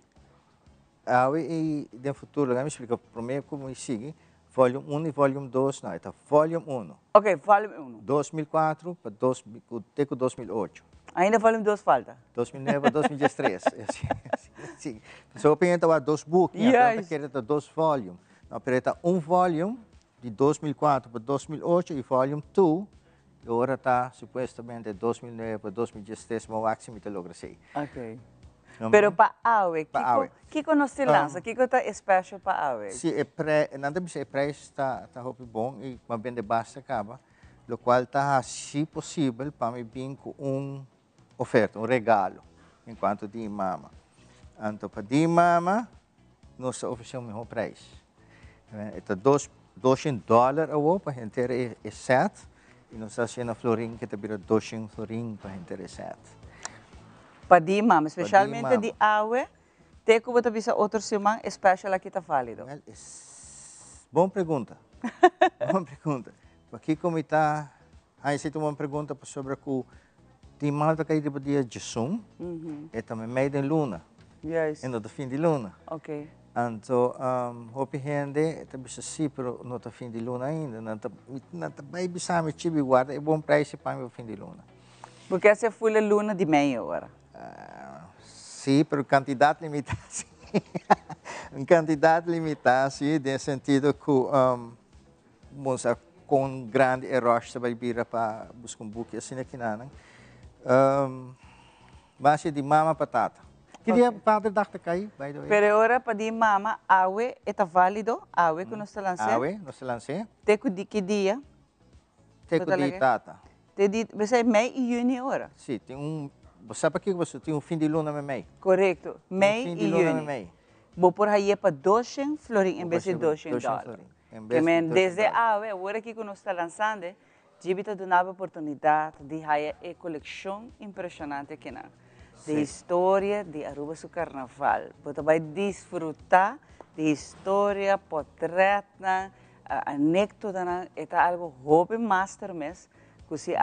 E no futuro, me explica primeiro como sigue. Volume 1 e Volume 2, não, então Volume 1. Ok, Volume 1. 2004 para 2008. Ainda Volume 2 falta? 2009 para 2013. Sim. Então, eu penso 2 books, yes. Quero 2 volumes. Não, pero volume de 2004 para 2008 e Volume 2, agora está supostamente de 2009 para 2013, mas o máximo que logra ser. Ok. Pero para Awe, que nós lança? Que está especial para Awe? Sim, nada mais o preço está muito bom e uma venda basta acaba, o qual está se possível para me vir com oferta, regalo, enquanto de mama. Então, para de mama, nós oferecemos o mesmo preço. Então, $200 para a gente ter esse set e nós temos florim que está vira $200 para a gente ter esse set. Para di mama, especialmente di awe, te como tu bisa outro semana especial aqui está válido. Boa pergunta. Boa pergunta. Aqui como está, aí se tu uma pergunta sobre o de malta que de dia de som, é também meio de luna. Yes. E no fim de luna. Ok. Então, hope gente, tá bisa sim, pero no fim de luna ainda, não tá bem bisa me chibi guarda, é bom preço para o fim de luna. Porque essa foi a luna de meio agora. Sim, pero quantidade limitada. Quantidade limitada, sim, no sentido que com grande erro você vai vir para buscar book assim aqui não. Base de mama patata. Queria padre daqui cair, by the way. Pero agora para di mama, awe está válido, awe que nós lancemos. Awe, nós lancemos. Teco de que dia? Teco de data. Você é meio e junho agora? Sim, tem sabe aqui que você tem fim de luna mei? Correto, meio e junho. Vou por aí para $200 florim em vez de $200. Que desde agora que nós estamos lançando, Jibita dá uma oportunidade de ter uma coleção impressionante aqui na de história de Aruba su carnaval. Você vai desfrutar de história, portretos, anécdotas, é algo hobby master mesmo. Porque você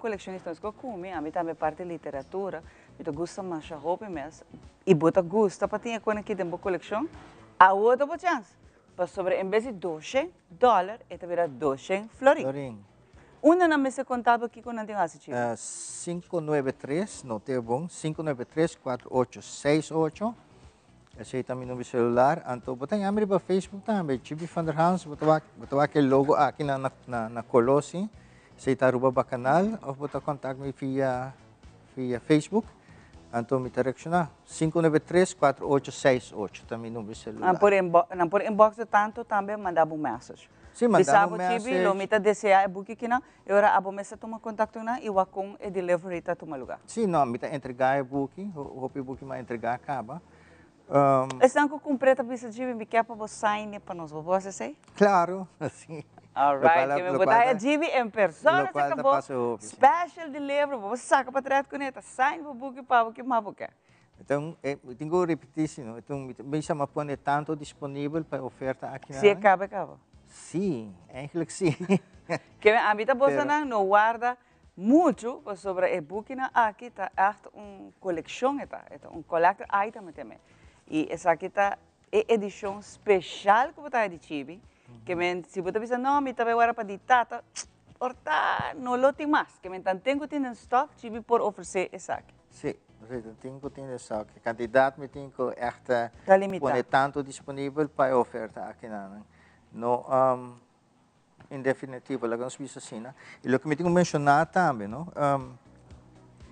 colecionista comigo, a mim também parte de literatura, eu gosto mais de hobby mesmo. E você gosta para ter aqui dentro da coleção, a outra chance. Para sobre, em vez de $200, é também $200 florim. Uma na mesa contábil aqui com não tem 593, não tem bom, 593-4868. Esse aí também no celular. Então, você abrir para Facebook também, Chibi van der Hans, você vai aquele logo aqui na Colossi. Você está Aruba Bacanal, ou você contact me via Facebook. Então, me direcionar. 593-4868, também no celular. Não por inbox tanto, também mandava mensagem. Sim, mandava mensagem. Lo mita deseja book que não, agora a bomesa toma contato na e o com e delivery tá toma lugar. Sim, não, mita entregar o book, o book vai entregar acaba. Estão com completa visa de me quer para você sign para nós, você sei? Claro, assim. Alright, que me botar a Gibi em pessoa, se acabou. Special delivery, você saca para trás com ele, sign o book para o que mais você quer. Então, eu tenho que repetir, então, me chama pôr tanto disponível para oferta aqui. Se acaba. Sim, eigenlijk sim. Que a mim tá bolsando não guarda muito sobre o book na aqui tá coleção tá, collector item também. E essa aqui tá edição especial que botar de Chibi, que se você pensa não, me também agora para ditata, porta não lo tem mais, que tenho em stock Chibi por oferecer essa aqui. Sim. Tenho que ter essa quantidade, me tenho que pôr tanto disponível para oferta aqui no em definitivo, lá nós vimos assim, e o que me tenho que mencionar também,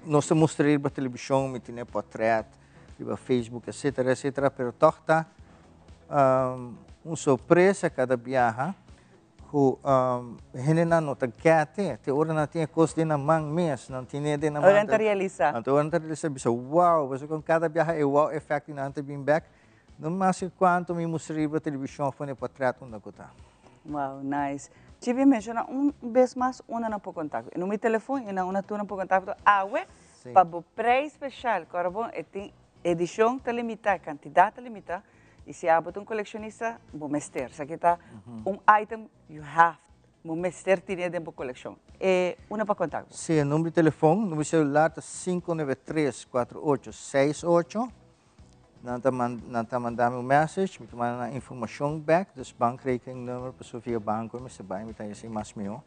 nós mostramos para televisão, me tenho portrait, riba Facebook, etcétera, etcétera, pero toch está uma surpresa cada viaja, que não está quieto, te ora não tinha coisa de na mão mesmo, não tinha de na mão. Ora realizar. Então ora realizar, bisa wow, você com cada viaja é wow effect na ante bem back, não mais quanto me mostrei para televisão foi para trato na cota. Wow, nice. Tive menciona vez mais uma não por contato. No meu telefone e na uma tu não por contato. Awe para o preço especial, corbo, tem edição tá limitada, quantidade tá limitada. E se há um colecionista, vou mester. Se aqui está item, you have, vou mester tinha dentro da coleção. É uma para contato. Sim, número de telefone, número celular tá 593-4868. Não tá mandando um message, me manda informação back, dus bankrekening nummer, para Sofia Banco, mas se vai me tá assim mais meu.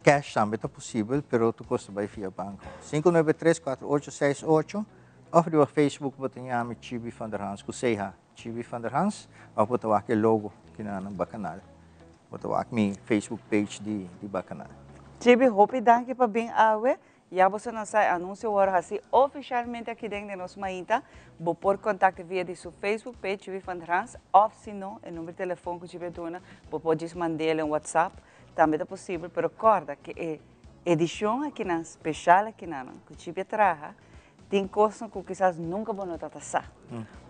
Cash também tá possível, pero tu custa vai via banco. 593-4868. Of die Facebook wat in jami Chibi van der Hans, kuseha Chibi van der Hans, of wat wak logo kinanang bakanal. Wat wak mi Facebook page di bakanal. Chibi, hope danke para bem awe. Já você não sai anúncio agora assim oficialmente aqui dentro de nosso mainta, vou pôr contato via de seu Facebook page Chibi van der Hans, ou se não, o número de telefone que Chibi dona, vou pode mandar um WhatsApp, também é possível, pero recorda que é edição aqui na especial aqui na que Chibi traga. Tem coisas que quizás nunca vão notar passar.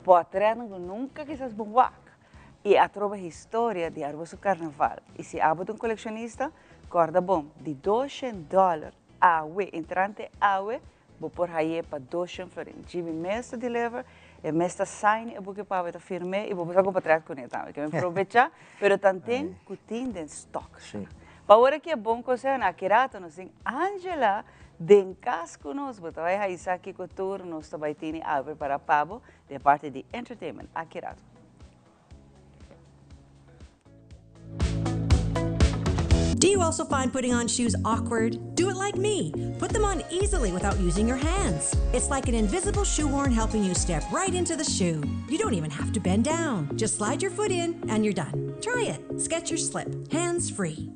Pode trazer nunca quizás vão ver. E a trova história de Arboço Carnaval. E se há um colecionista, corda bom, de $200 awe, entrante awe, vou pôr aí para $200. Tive mestre de lever, e mestre sign, e vou que para ver firme, e vou buscar para trás com ele também. Que me aproveitar, pero também que tem de stock. Para agora que é bom coisa na Kirato, nós tem Angela. Den cas conosco, vai raízar aqui com o tour, nós também temos a preparar pavo de parte de entertainment aqui rato. Do you also find putting on shoes awkward? Do it like me. Put them on easily without using your hands. It's like an invisible shoehorn helping you step right into the shoe. You don't even have to bend down. Just slide your foot in and you're done. Try it. Skechers Slip. Hands free.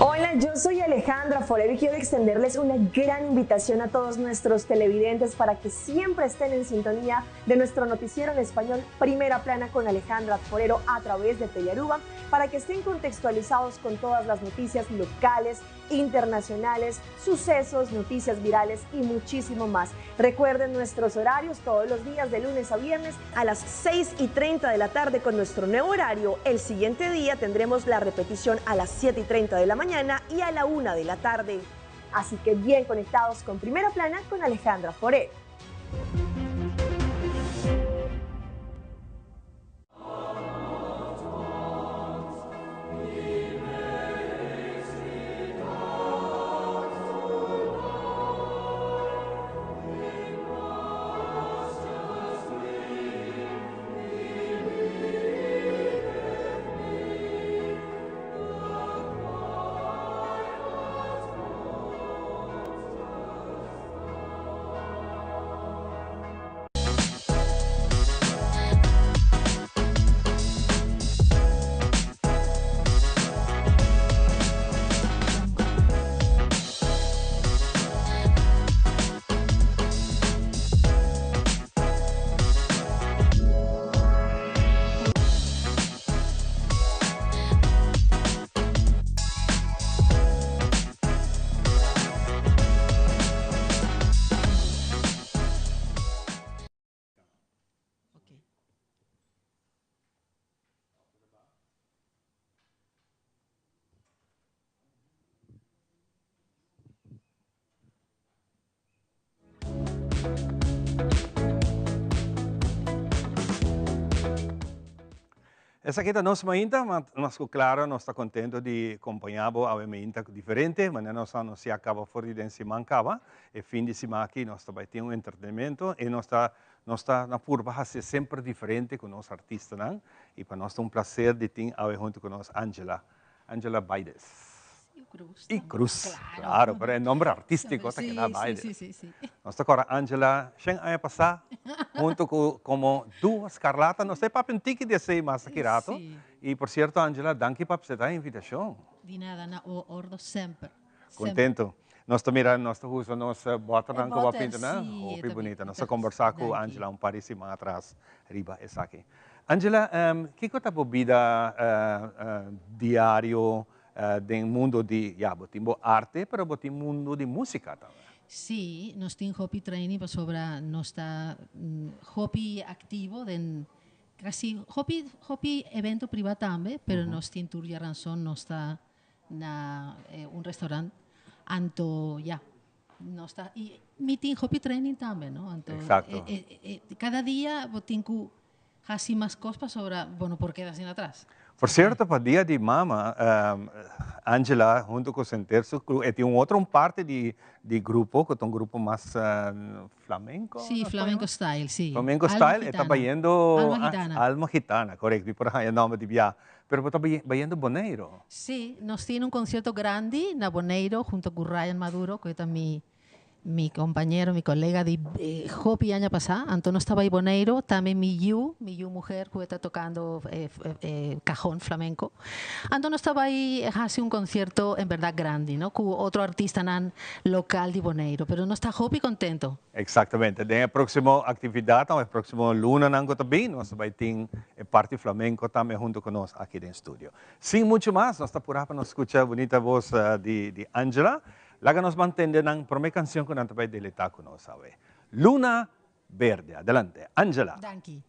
Hola, yo soy Alejandra Forero y quiero extenderles una gran invitación a todos nuestros televidentes para que siempre estén en sintonía de nuestro noticiero en español Primera Plana con Alejandra Forero a través de Telearuba, para que estén contextualizados con todas las noticias locales, internacionales, sucesos, noticias virales y muchísimo más. Recuerden nuestros horarios todos los días de lunes a viernes a las 6:30 de la tarde con nuestro nuevo horario. El siguiente día tendremos la repetición a las 7:30 de la mañana y a la 1 de la tarde. Así que bien conectados con Primera Plana con Alejandra Forero. Essa aqui é a nossa mainta, mas claro, nós estamos contentes de acompanhar a mainta diferente, mas nós não se acaba fora de semana acaba, e fim de semana aqui nós também temos um entretenimento e nós está na curva a ser sempre diferente com os artistas, não? E para nós é um prazer de ter junto com nós Angela. Angela Baides. Cruz. Y Cruz, claro, pero el nombre artístico está que da Baides. Sí. Nós agora Angela, sem a passar, junto com como duas Carlata, não sei para um tique desse mais aqui rato. E por certo, Angela, danke para aceitar a invitação. De nada, na ordo sempre. Contento. Nós estamos mirando nosso uso, nós bota na cova pinta, né? Sim, Oh, bonita. Nós tá conversar com a Angela um par de semana atrás, riba essa aqui. Angela, que que tá vida diário do mundo de, botimbo arte, pero botimbo mundo de música também? Sí, nós temos hobby training sobre nossa hobby activo de casi hobby evento privado também, pero nós temos tour de rançon, nós está na restaurante, anto nós está e meeting hobby training também, não? Anto, exacto. Cada dia botinho casi mais coisas sobre, bueno, por qué assim atrás. Por cierto, para dia de mama, Angela, junto com o Senterso, tem outra parte de grupo, que é grupo mais flamenco. Sí, flamenco style, sí. Flamenco style, está vayendo Alma Gitana, correcto, y por ahí el nombre de via. Pero está vayendo Boneiro. Sí, nos tiene un concierto grande en Boneiro, junto con Ryan Maduro, que es mi compañero, mi colega de Hopi año pasado. Antonio estaba ahí Boneiro, también mi Yu mujer, que está tocando cajón flamenco. Antonio estaba ahí, hace un concierto en verdad grande, ¿no? Con otro artista local de Boneiro, pero no está Hopi contento. Exactamente. De próxima actividad, el próximo luna nango también, nos va a tener parte flamenco también junto con nosotros aquí en el estudio. Sin mucho más, nos está por ahí para nos escuchar bonita voz de Angela. Laga nos mantende ng primeira canção que nós vai deletar com nós, sabe? Luna Verde. Adelante, Angela. Danke.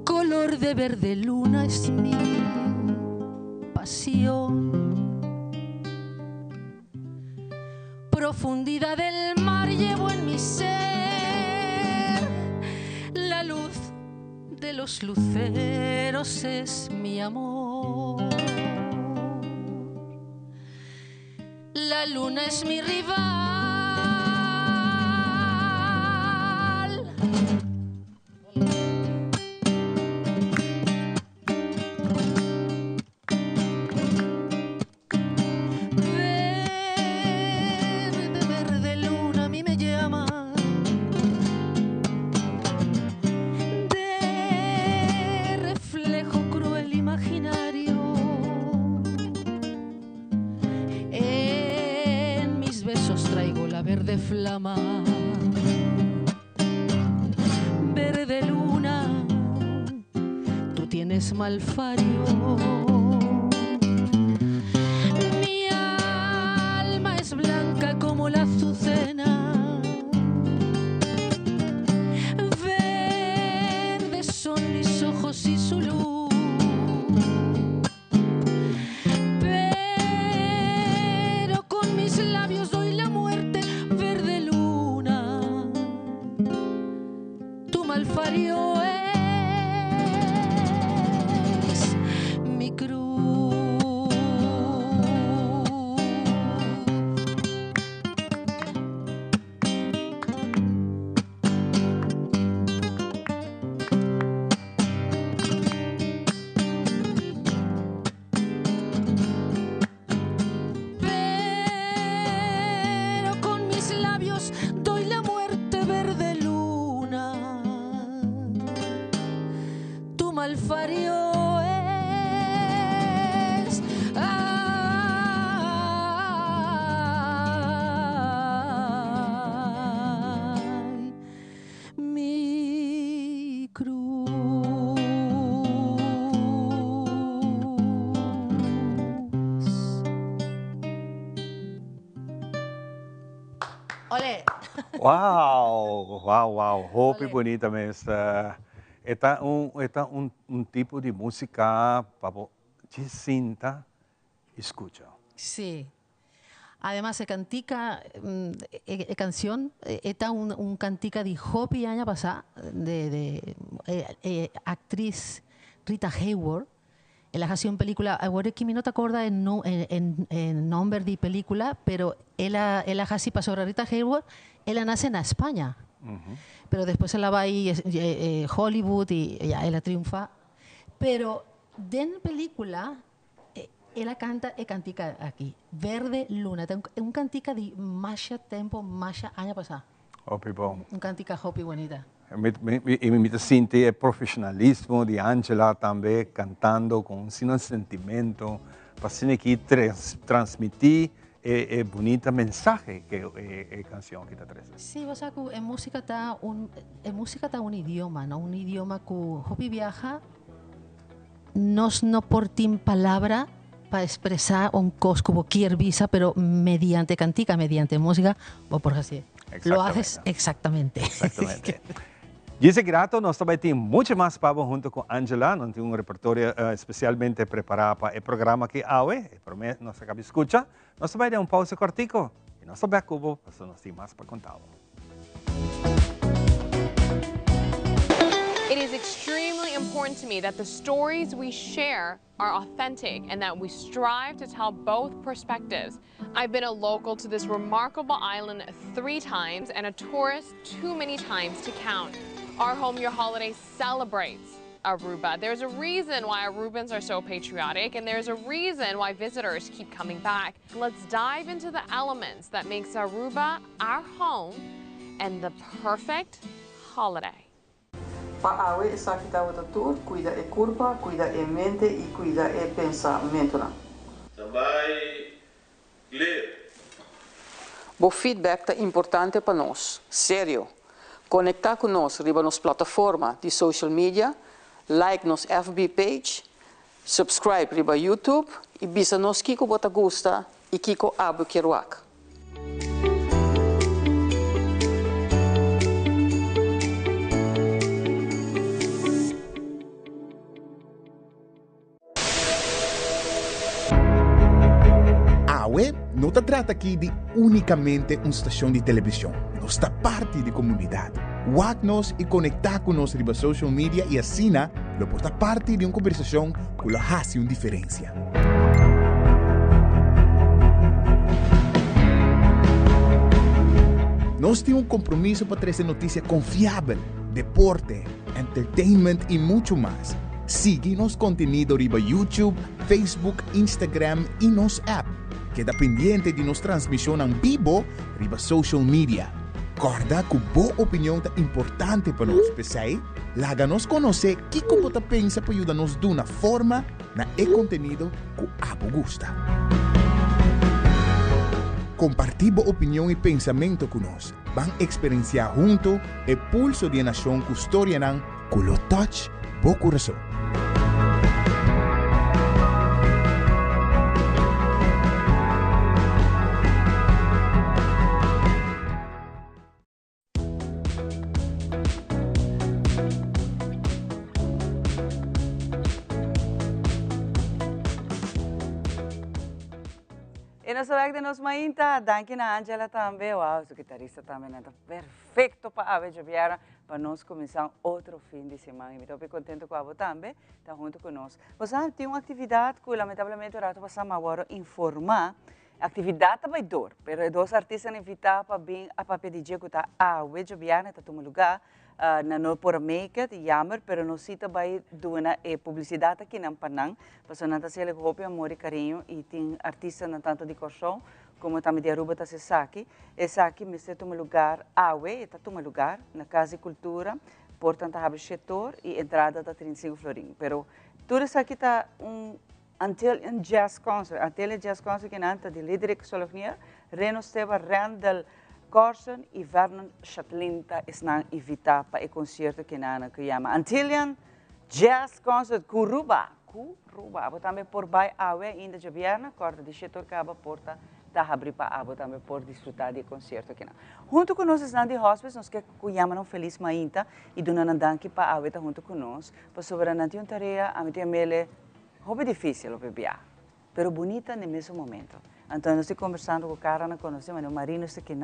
Color de verde luna es mi pasión. Profundidad del mar llevo en mi ser, la luz de los luceros es mi amor. La luna es mi rival. Verde flama, verde luna, tú tienes malfario. Mi alma es blanca como la azucena, verdes son mis ojos y su luz. Malfario es mi cruz. Pero con mis labios doy la muerte, verde luna. Malfario es mi cruz. Olé. Wow. Hope bonita mesmo. Esta un tipo de música para cinta escucha. Sí. Además, la cantica, canción, está un cantica de Hopi año pasado, de actriz Rita Hayworth. Ella hacía una película, ahora que no te acuerdas el nombre de película, pero ella hacía pasó a Rita Hayworth, ella nace en España. Pero después ella va a Hollywood y ya ella triunfa. Pero de la película, ella canta y cantica aquí. Verde Luna. Es un cantica de masha tempo, masha año pasado. Hopi bom. Un cantica Hopi bonita. Me sinto el profesionalismo de Angela también cantando con un sentimiento para que transmitir el bonito mensaje que la canción que te trae. Sí, vos sabés que en música está un idioma, ¿no? Un idioma que Hopi viaja no por ti palabra para expresar un cosco cualquier visa, pero mediante cantica, mediante música, o por así. Lo haces exactamente. Exactamente. Dice grato, nós também temos muito mais papo junto com Angela, nós temos um repertório especialmente preparado para o programa que awe, prometo, nós acabamos de escutar. Nós também damos pausa cortico e nós também acabamos, porque nós temos mais para contar. It is extremely important to me that the stories we share are authentic and that we strive to tell both perspectives. I've been a local to this remarkable island 3 times and a tourist too many times to count. Our Home Your Holiday celebrates Aruba. There's a reason why Arubans are so patriotic, and there's a reason why visitors keep coming back. Let's dive into the elements that makes Aruba our home and the perfect holiday. Para essa que está o tour, cuida e curva, cuida e mente e cuida e pensamento. Também ler. O feedback é importante para nós, sério. Conectar conosco riba nas plataformas de social media, like nos FB page, subscribe riba YouTube e bisa nos kiko bota gusta e kiko abu kiruak. AWE não se trata aqui de unicamente uma estação de televisão. Nós está parte da comunidade. Wag-nos e conectar conosco nas social media e assim, lo porta parte de uma conversação que lo hace uma diferença. Nós temos um compromisso para trazer notícia confiável, deporte, entertainment e muito mais. Siga nosso conteúdo riba YouTube, Facebook, Instagram e nosso app. Queda pendiente de nossa transmissão em vivo riba social media. Corda que boa opinião é importante para nós, pessoal. Laga-nos conhecer o que você pensa para ajudar-nos de uma forma na conteúdo que abo gusta. Compartir boa opinião e pensamento conosco. Vão experienciar junto o pulso de nação que história não, que lo touch bo coração. E nós sabemos que nós mainta, danke na Angela também, uau, o guitarrista também, é perfeito para a vez para nós começar outro fim de semana. E estou bem contente com a você também, está junto conosco. Você tem uma atividade que, lamentavelmente, o rato passamos agora informar. Atividade vai dor, mas dois artistas invitados para vir a papel de dia que está a vez está em um lugar. Não por make it, jammer, pero não cita vai doar publicidade aqui na Panang, para não ter roupa, amor e carinho, e tem artistas não tanto de corção, como também de Aruba, tá se saque. Esse aqui me está em um lugar, está em um lugar, na Casa de Cultura, portanto, abre setor e entrada da 35 florim. Pero tudo isso aqui está until um jazz concert, que nanta de Liderick Solofnia, Reno Steva Randall Corson e Vernon Chatlinta estão invitados para o concerto que chama Antillian Jazz Concert Kuruba. Também por baixo, ainda de Viana, corda de setor caba porta está abrir para abo também por desfrutar de concerto aqui. Junto conosco na de hospice, nós que chamam Feliz Mainta e dona Nandanki para abo tá junto conosco, para sobrevivir uma tarefa, a mim também é difícil o bebê, pero bonita no mesmo momento. Então, nós estamos conversando com o cara, não conhecemos, o Marino está aqui,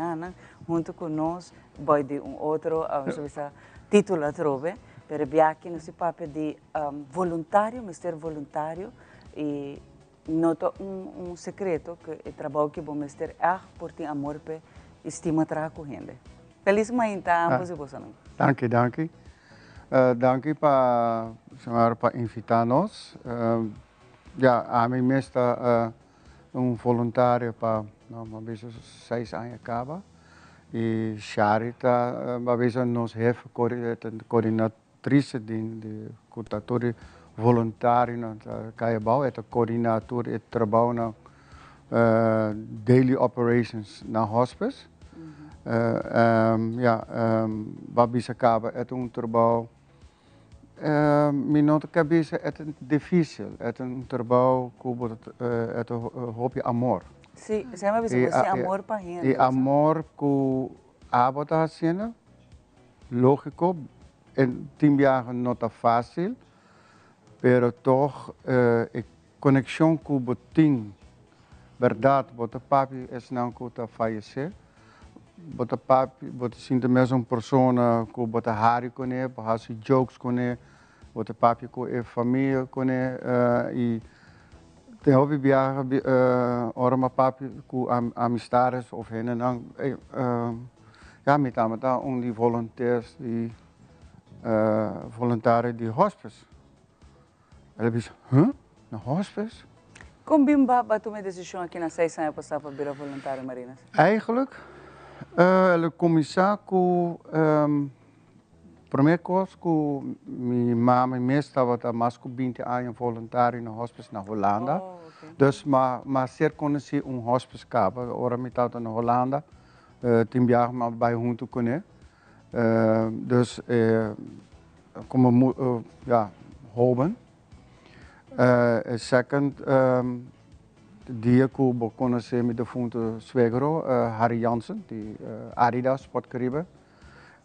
junto conosco, vai de outro, título a trove, pero aqui nós estamos para pedir voluntário, mister voluntário, e noto secreto que o trabalho que vou mister é por ter amor e estima para a gente. Feliz manhã, ambos e você. Dank je. Dank je para invitar-nos. A mim mesmo está voluntário para uma vez 6 anos acaba. E Charita, uma vez nos heeft coördinatrice de coordenador voluntário na Caiabau, é a coordenador de trabalho na daily operations na hospice. Babisa acaba é trabalho minha cabeça é difícil, é trabalho que é hobby amor. Sim, você é uma vez amor para gente. E amor que a está fazendo, lógico, tem viagem não está fácil, pero toch a conexão que o tem, verdade, o papi é não que está falecendo. O papi, o sinto mesmo pessoa que o Harry com ele, faz jokes com ele, o papi com a família com ele e tem hobby viagem, ora meu papi com amistades of hen não, me tá de voluntários de voluntários de hospice. Ele disse, na hospice? Como bimba tomou a decisão aqui na 6 anos passar para virar voluntário, Marinas? Eigenlijk, ele começou com primeira coisa que minha mãe mesmo estava mais de 20 anos voluntário no hospice na Holanda. Dus maar zeer conheci hospice caba. Ora me estava na Holanda, tem viagem maar bij junto com ele. Dus como Hoben. Second, dia que eu conheci me de fundo suegro Harry Jansen, de Adidas Sportcaribe.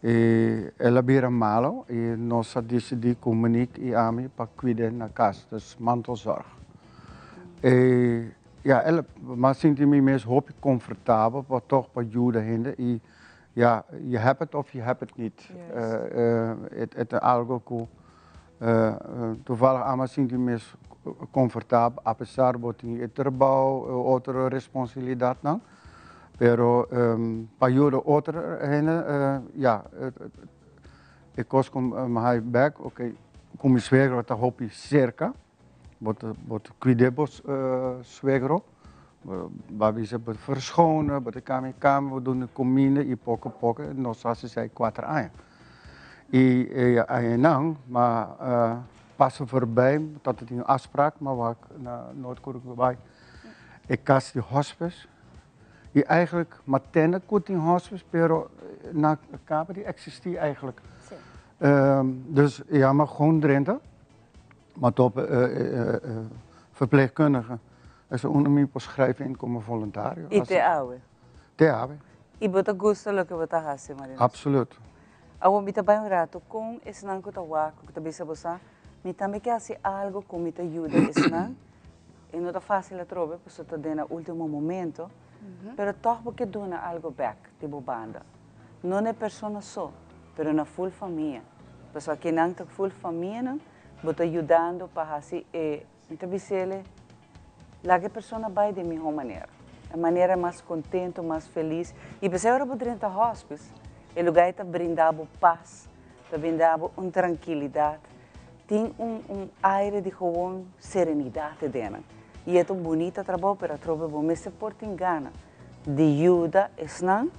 E ela vira malo e nós decidimos com Monique e Ami para cuidar na casa, dus mantelzorg. E ela, mas sinto-me mesmo hoop confortável, para toch para ajudar ainda e je hebt het of je hebt het niet. Het is algo que toevallig ama sinto-me mesmo confortável, apesar de eu trabalho outra responsabilidade não. Pero para ajudar outra ainda, ik was com mijn back, oké, com mijn suegro está hopi cerca, bot cuidemos suegro, waar ze verschonen, bot kamer, we doen de comine e pouco, nós zij 4 anos. E não, maar passen voorbij, dat het een afspraak, maar waar ik naar Noord-Korea bij, ik kast die hospice. E eigenlijk materne goed in hospice, pero na Cabo die existeert eigenlijk. Dus ja, maar gewoon Drenthe, maar top verpleegkundige. is een schrijven in como voluntario. E te ave? Te ave. E você gosta do que você faz, Marina? Absoluto. Eu me trabalho um rato com esse não que eu estou que também se você, me também quer fazer algo que me ajuda esse não. E não é fácil a trocar, porque estou dando no último momento. Pero toch porque dona algo back, tipo banda. Não é pessoa só, pero na full família. Pessoa que não tem full família, bota ajudando para assim, então dizer, lá que a pessoa vai de melhor maneira, a maneira mais contente, mais feliz. E você agora por dentro do hospice, o lugar está brindando paz, está brindando tranquilidade, tem aire de gewoon serenidade dentro. E é tão bonito o trabalho para trocar, mas se por tem gana de ajuda, não,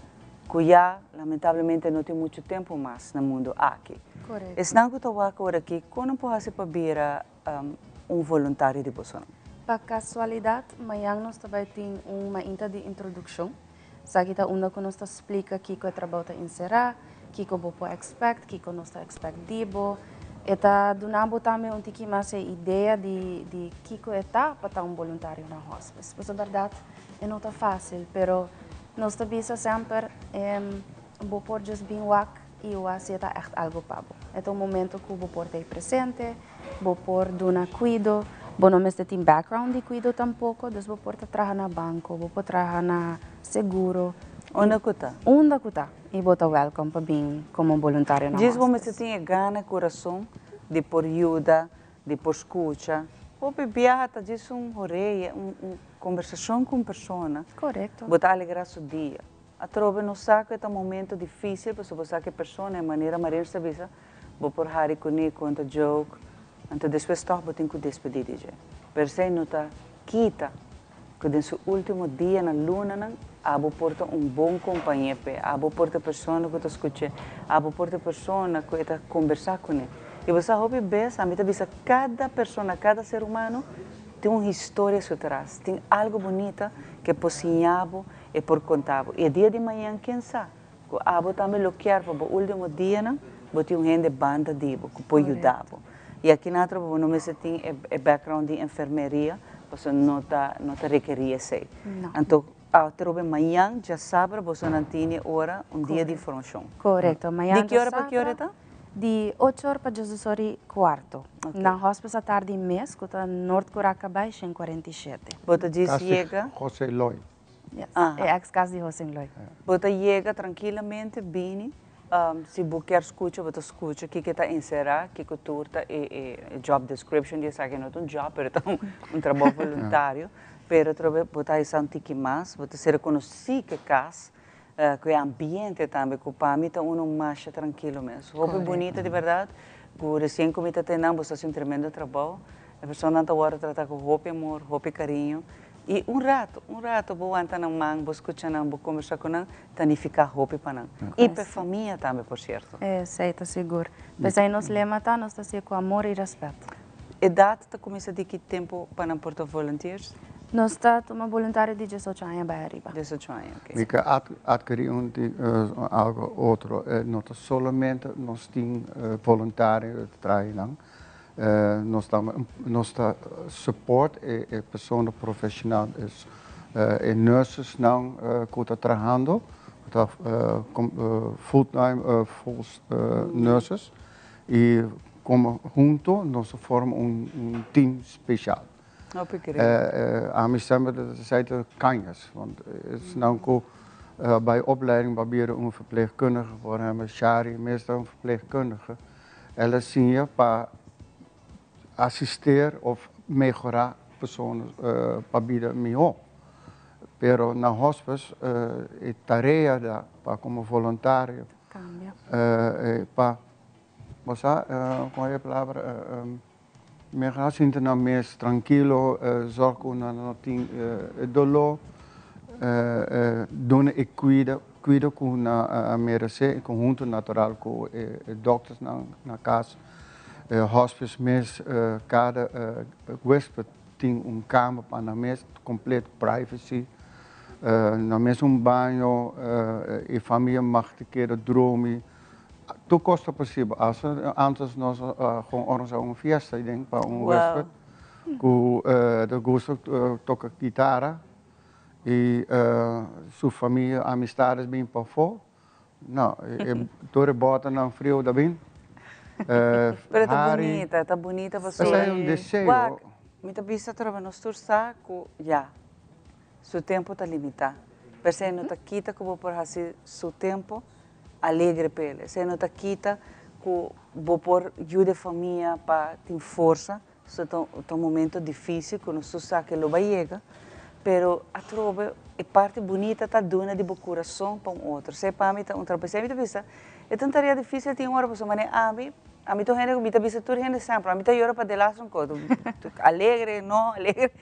que já, lamentavelmente, não tem muito tempo mais no mundo aqui. Correto. Não que estou aqui, como pode ser para vir voluntário de Bolsonaro? Para casualidade, amanhã nós também temos uma inta de introdução. Sabe que onde nós explica que o trabalho está encerrado, que o você expect, que nós está expectivo, Eta donamos também um pouquinho mais a ideia de Kiko está para estar voluntário na hospice. Mas a verdade não está fácil, pero nós também sempre vou por just being work e eu acho que é echt algo para você. É um momento que vou por estar presente, vou por dar cuidado, vou não ter background de cuidado tampouco, então vou por trabalhar na banco, vou por trabalhar na seguro. Onde está? Onde está? E vou estar welcome para vir como voluntário na hospice. Diz como você tem gana, coração, de por ajuda, de por escuta. Ou beata, diz orelha, conversação com pessoa. Correto. Botar alegrar seu dia. A trova no saco é um momento difícil, porque você sabe que a pessoa é maneira marinha sabe, vou por hari com ele, conta joke, então depois está vou ter que despedir de gente. Percebe não tá quita, que no seu último dia na luna não, abo porta bom companhia pe, abo porta pessoa que te escute, abo porta pessoa que te conversar com ele. E você sabe bem, a mim também cada pessoa, cada ser humano tem uma história por trás, tem algo bonito que é possível e por contar. E dia de manhã, quem sabe? Abo também bloquear para o último dia, não? Vou ter gente de banda de que pode ajudar. E aqui na outra, não me tem background de enfermeria, você não tá requeria sei. Então, a outra manhã já sabe, você não tem hora, dia de formação. Correto. Amanhã de que hora para que hora está? De 8 horas para 16 horas e quarto. Okay. Na hospice à tarde e mês, que está Norte Curacabai, 47. Você diz chega? José Loy. Yes. É ex-casa de José Loy. Você chega tranquilamente, bem, se você quer escutar, você escuta, o que está encerrado, o que turta, job description, já sabe que não é job, mas é trabalho voluntário. Pero você está um pouco mais, você se reconhece que casa, que o ambiente também, que para mim está mais tranquilo mesmo. Roupa bonita de verdade, que recém como está tendo, você faz tremendo trabalho. A pessoa não está hora tratar com roupa amor, roupa carinho. E rato, vou entrar na mão, vou escutar, vou conversar com ele, tanificar roupa para não. E para a família também, por certo. É, sei, está seguro. Mas aí nós lema tá, nós está com amor e respeito. E data está começando de que tempo para não portar volunteers? Nós está uma voluntária de 18 anos para arriba. 18 anos, ok. Porque adquirir algo outro, não somente nós temos voluntários de trabalhar, nós support e pessoas profissionais, e nurses não que estão trabalhando, full-time nurses, e como junto nós formamos team speciaal. A mim sempre zei kanjes, want het is nou bij opleiding proberen verpleegkundige voor hem, Shari, meestal verpleegkundige. Elas zie je para assistir of mejorar personas para vida melhor. Pero na hospice é tarefa da para como voluntário. Cambia. Para você, qual é a palavra? Me gaan sinten naar meer tranquilo, zorgen naar dolor, doen ik cuido com a merece em conjunto natural com dokters na casa, hospice mês cada hóspede tem kamer para na mês completo privacy, na mês banho e família mag te keren dromen. Tudo custa possível. Antes nós gewoon organizamos fiesta, ik denk, para hóspede, que de gosto toca guitarra e sua família, amistades bem para fora. Não, toda bota não frio da bem. Tá bonita você. É um desejo. Muita vista trova no tursa que já, seu tempo está limitado. Percebe não tá quita que vou por assim seu tempo alegre para ele. Se não está quita que vou por ajuda a família para ter força. Se é um momento difícil que não sabe que ele vai chegar, pero a trova é parte bonita tá dona de coração para outro. Se para mim tá trabalho, se vista é tão tarefa difícil tem hora para sua maneira a mim tô gente que me vista tudo gente sempre a mim tá hora para delas coisa alegre não alegre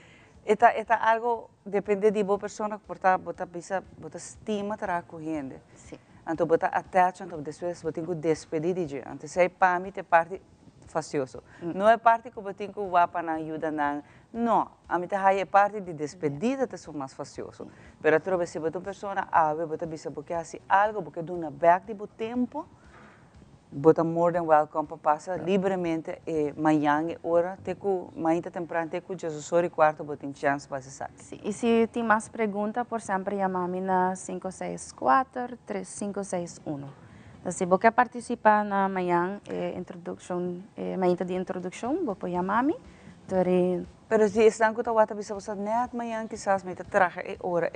é algo depende de boa pessoa que porta bota estima terá com gente. Sim. Então bota attach então depois vou ter que despedir de gente. Então se para mim é parte facioso. Não é parte que eu tenho que vá para ajuda não. A mim é parte de despedida que é mais facioso. Pero a troca se você pessoa ave, você bisa porque assim algo porque dá back de tempo Bota more than welcome para passar livremente e manhã e hora, teco manhã temprano teco Jesus sorry quarto botin chance para se sair. Sim, e se tem mais pergunta, por sempre chamar-me na 564-3561. Então, se você quer participar na manhã introdução, manhã de introdução, você pode chamar-me. Pero se estão com a outra pessoa, você net manhã quizás me traga hora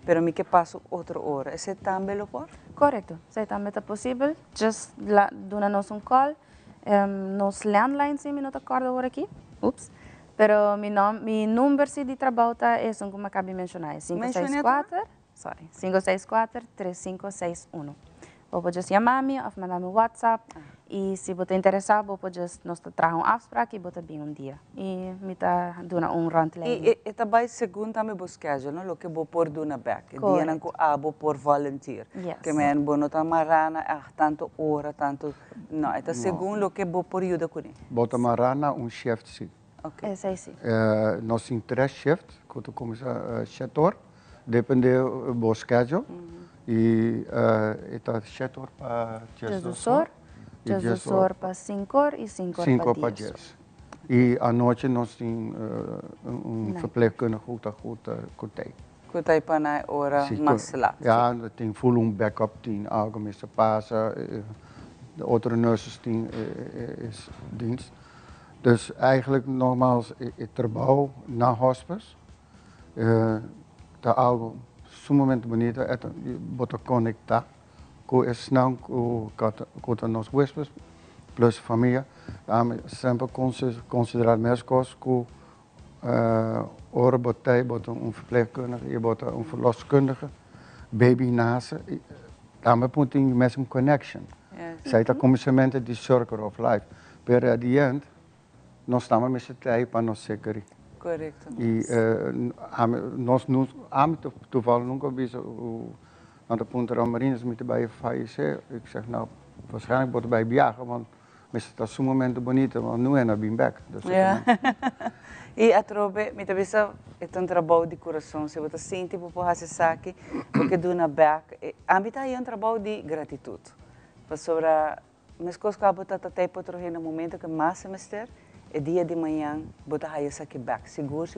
pero me que passo outra hora. Esse também lo por? Correto, se também é possível. Just dona-nos call. Nos landlines, se me não acordo agora aqui. Ups. Pero mi número de trabalho é como acabei de mencionar, 564-3561. Você pode chamar-me ou mandar-me WhatsApp. E se você interessar, você pode nos trazer uma afspraak e você vir dia. E me está dando rondleiding. E também segundo também o schedule, não? O que você pode do na back. Dia não que abo por volunteer. Que me não não tá marana tanto hora tanto. Não, é segundo o que você pode ajudar com ele. Bota marana shift sim. Okay. Sim. Nós temos 3 shifts, quando começa setor, depende do schedule. E está setor para Jesus. Jesus para 5 horas e 5 horas para 10. E à noite nós temos verpleegkundige goed kutei. Kutei para na hora mais lá. Ja, tem full backup team, algo me se passa, de andere nurses team is dienst. Dus eigenlijk nogmaals, het trabalho na hospice, tá algo sumamente bonito, é botar conectar com esse não com nós huéspedes, plus família, sempre considerar mais coisas com ora botar verpleegkundige, je botar verloskundige, baby naast, daarmee moet je met een connection. Zij dat commissamenten die circle of life, per at the end nós estamos met z'n tweeën para nos zeker. Correcto. E nós toevallig nunca visto aan de Punta Marines met bij falecer. Ik zeg nou, waarschijnlijk wordt bij viagen, want meestal dat zo'n momento bonito, want nu en been back. E a trobe, me também é trabalho de coração, se você sente por fazer saque, porque do na back, a mim tá aí trabalho de gratitude. Para sobre mas coisas que a botar até para outro no momento que mais semestre é dia de manhã, botar aí saque back, seguro.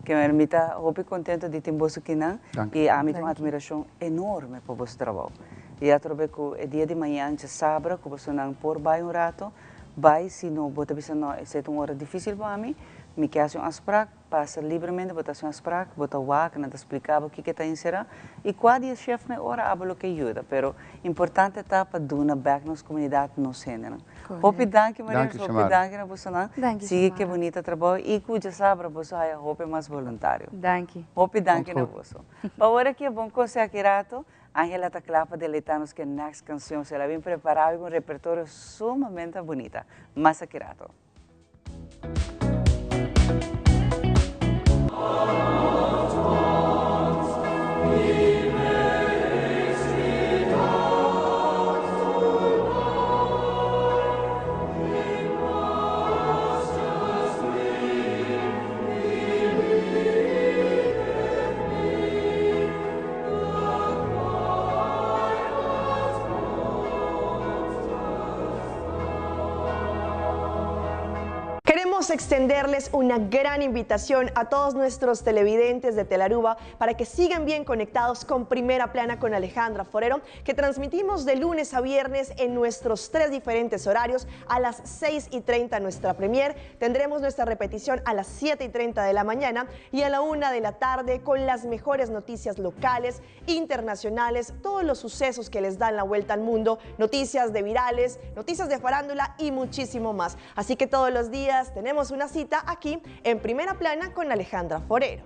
Que a mim tá contente de ter você aqui não, e a mim tem uma admiração enorme por você trabalho. E a trobe que é dia de manhã, de sábado, que você não por vai rato, vai se não botar bisa não, é uma hora difícil para mim. Me quer fazer uma afspraak, passa livremente, botar uma afspraak, botar o que não te explicava o que está inserado. E quando o chefe na hora, habla que ajuda. Pero importante está para dar back nas comunidades nos género. Hope danke, Maria. Hope danke na você não. Siga que bonita trabalho e cuja sabra você aí hope mais voluntário. Danke. Hope danke na você. Agora que é bom coisa aqui rato. Ángela está clapa deleitando que next canção será bem preparada com um repertório sumamente bonita. Mas aqui rato. Queremos extenderles una gran invitación a todos nuestros televidentes de Telaruba para que sigan bien conectados con Primera Plana con Alejandra Forero, que transmitimos de lunes a viernes en nuestros 3 diferentes horarios. A las 6:30 nuestra premier, tendremos nuestra repetición a las 7:30 de la mañana y a la 1 de la tarde con las mejores noticias locales, internacionales, todos los sucesos que les dan la vuelta al mundo, noticias de virales, noticias de farándula y muchísimo más. Así que todos los días tenemos una cita aquí en Primera Plana con Alejandra Forero.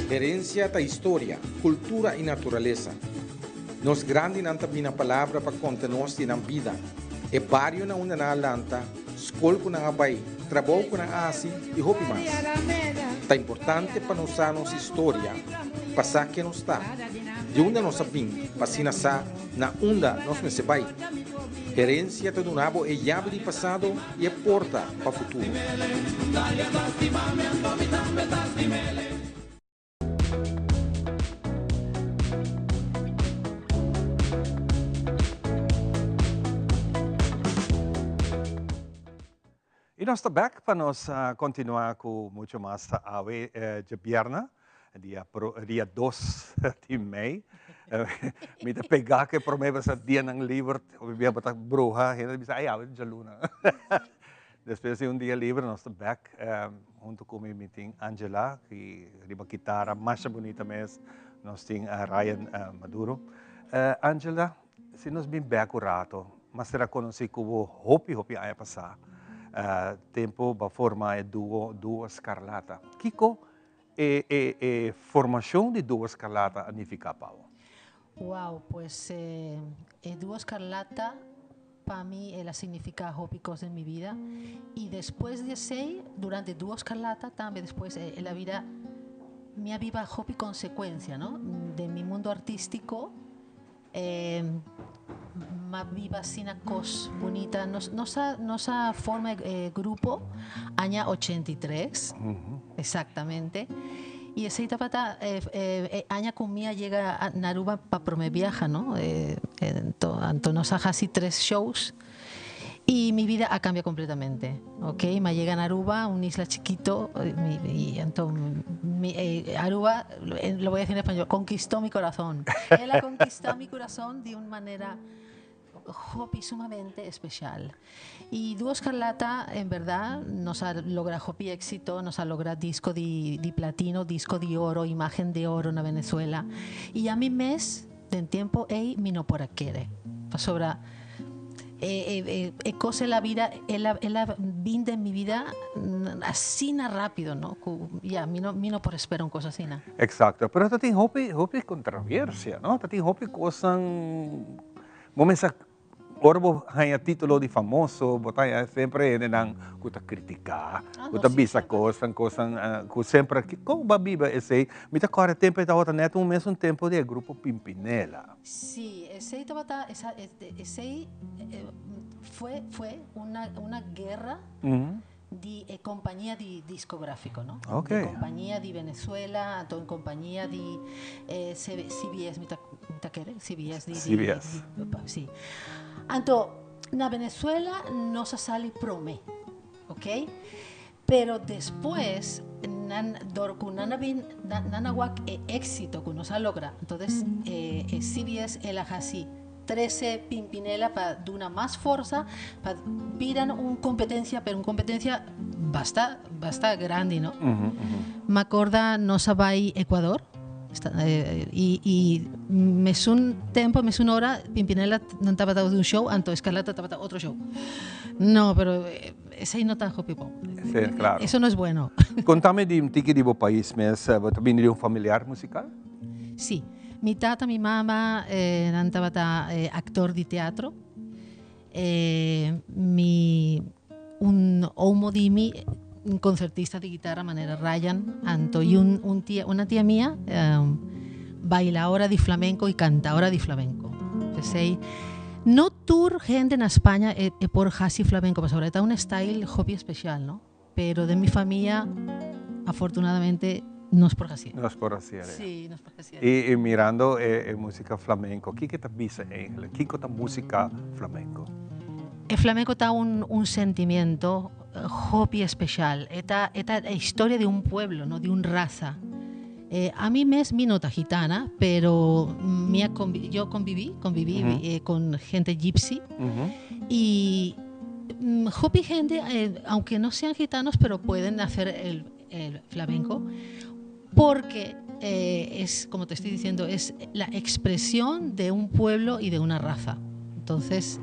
Herencia da história, cultura e natureza. Nos grande nanta bina palavra para contar-nos na vida. É barrio na una na lanta, escola na abai, trabalho na asi e roupa mais. Tá importante para nós nossa história, passar que não está. De onde nós vimos, para sa na onda nós não se vai. Herência de um abo é chave de passado e é porta para o futuro. E nós estamos back para nós continuar com muito mais a de Bierna, dia 2 de maio. Me pegar que para mim vai ser dia ng livre, o dia para bruxa, ainda bisa ay awit de luna. Depois de dia livre nós estamos back junto com meu meeting Angela, que riba guitarra mais bonita mesmo, nós temos Ryan Maduro. Angela, se nós bem back o rato, mas será conhecido como hopi ay passar. Tempo para formar duo Scarlata. Kiko, formação de duo Scarlata significa Pau? Wow, pues Duo Scarlata para mí significa hobby en mi vida y después de ese, durante Duo Scarlata también después en la vida me viva hobby consecuencia, ¿no? De mi mundo artístico más viva sina cos bonita nosa forma grupo año 83 exactamente y esa etapa año conmigo llega a Naruba para prome viaja, ¿no? Entonces casi 3 shows y mi vida ha cambiado completamente, ¿ok? Me llega a Aruba, una isla chiquito, y entonces Aruba, lo voy a decir en español, conquistó mi corazón. Él ha conquistado mi corazón de una manera hobby sumamente especial. Y Duo Scarlata, en verdad, nos ha logrado hobby éxito, nos ha logrado disco de platino, disco de oro, imagen de oro en Venezuela. Y a mi mes, de tiempo, mi no por aquere. Sobra cose la vida, ella vinde en mi vida así rápido, ¿no? Ya, mi no por espero cosas así. Exacto, pero esta tiene hobby controversia, ¿no? Esta tiene hobby cosas, momentos orbo hanya título de famoso, botaya sempre nang kuta kritika, kuta bisa cosas ku sempre como babiba esse, mita corre tempo eta outra neto mesmo tempo de grupo Pimpinela. Sí, ese fue una guerra de compañía de discográfico, ¿no? Okay. De compañía de Venezuela, en compañía de CBS, CBS. Sí. Entonces, en Venezuela no se sale prome, ¿ok? Pero después, nanawak éxito que nos ha logrado. Entonces, CBS el así 13 Pimpinela para dar una más fuerza, para viran una competencia, pero una competencia basta grande, ¿no? Me acuerdo, no sabía Ecuador, y me un tiempo, me una hora, Pimpinela no estaba dando un show, entonces Scarlata estaba dando otro show. No, pero ese no está happy. Sí, claro. Eso no es bueno. Contame de un tiki de país, ¿también de un familiar musical? Sí. Mi tata, mi mamá, estaba actor de teatro. Un homo di mi, un concertista de guitarra, manera Ryan, y una tía mía, bailadora de flamenco y cantadora de flamenco. Entonces, no tour gente en España por hasi flamenco, pues ahora está un style hobby especial, ¿no? Pero de mi familia, afortunadamente, no es por así. No es por así. Sí, no es por así. Y mirando música flamenco, ¿qué te dice en ¿qué es música flamenco? El flamenco está un sentimiento hobby especial. Esta historia de un pueblo, ¿no? De una raza. A mí me es mi nota gitana, pero yo conviví con gente gypsy. Y hobby gente, aunque no sean gitanos, pero pueden hacer el flamenco. Porque es, como te estoy diciendo, es la expresión de un pueblo y de una raza. Entonces,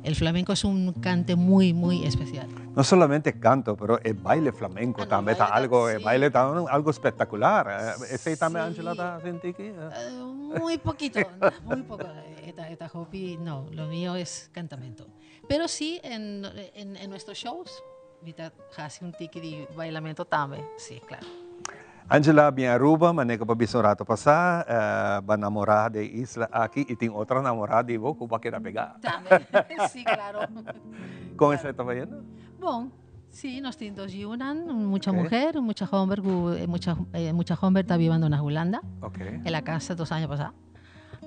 el flamenco es un cante muy, muy especial. No solamente canto, pero el baile flamenco también está algo, el baile está algo espectacular. ¿Ese también, Angela, está sentí aquí? Muy poquito, muy poco. Esta hobby, no, lo mío es cantamiento. Pero sí, en nuestros shows, casi un tiki de bailamiento también, sí, claro. Angela, bien Aruba, maneca pa bisong rato pa sa, ba namorada de isla aqui, e tem outra namorada de vou, como que na pegar. También, sí, claro. ¿Con esa estaba yendo? Bon, sí, nos tintos yunan, mucha mujer, mucha hombre, mucha hombre está viviendo en Holanda, en la casa 2 años pasados.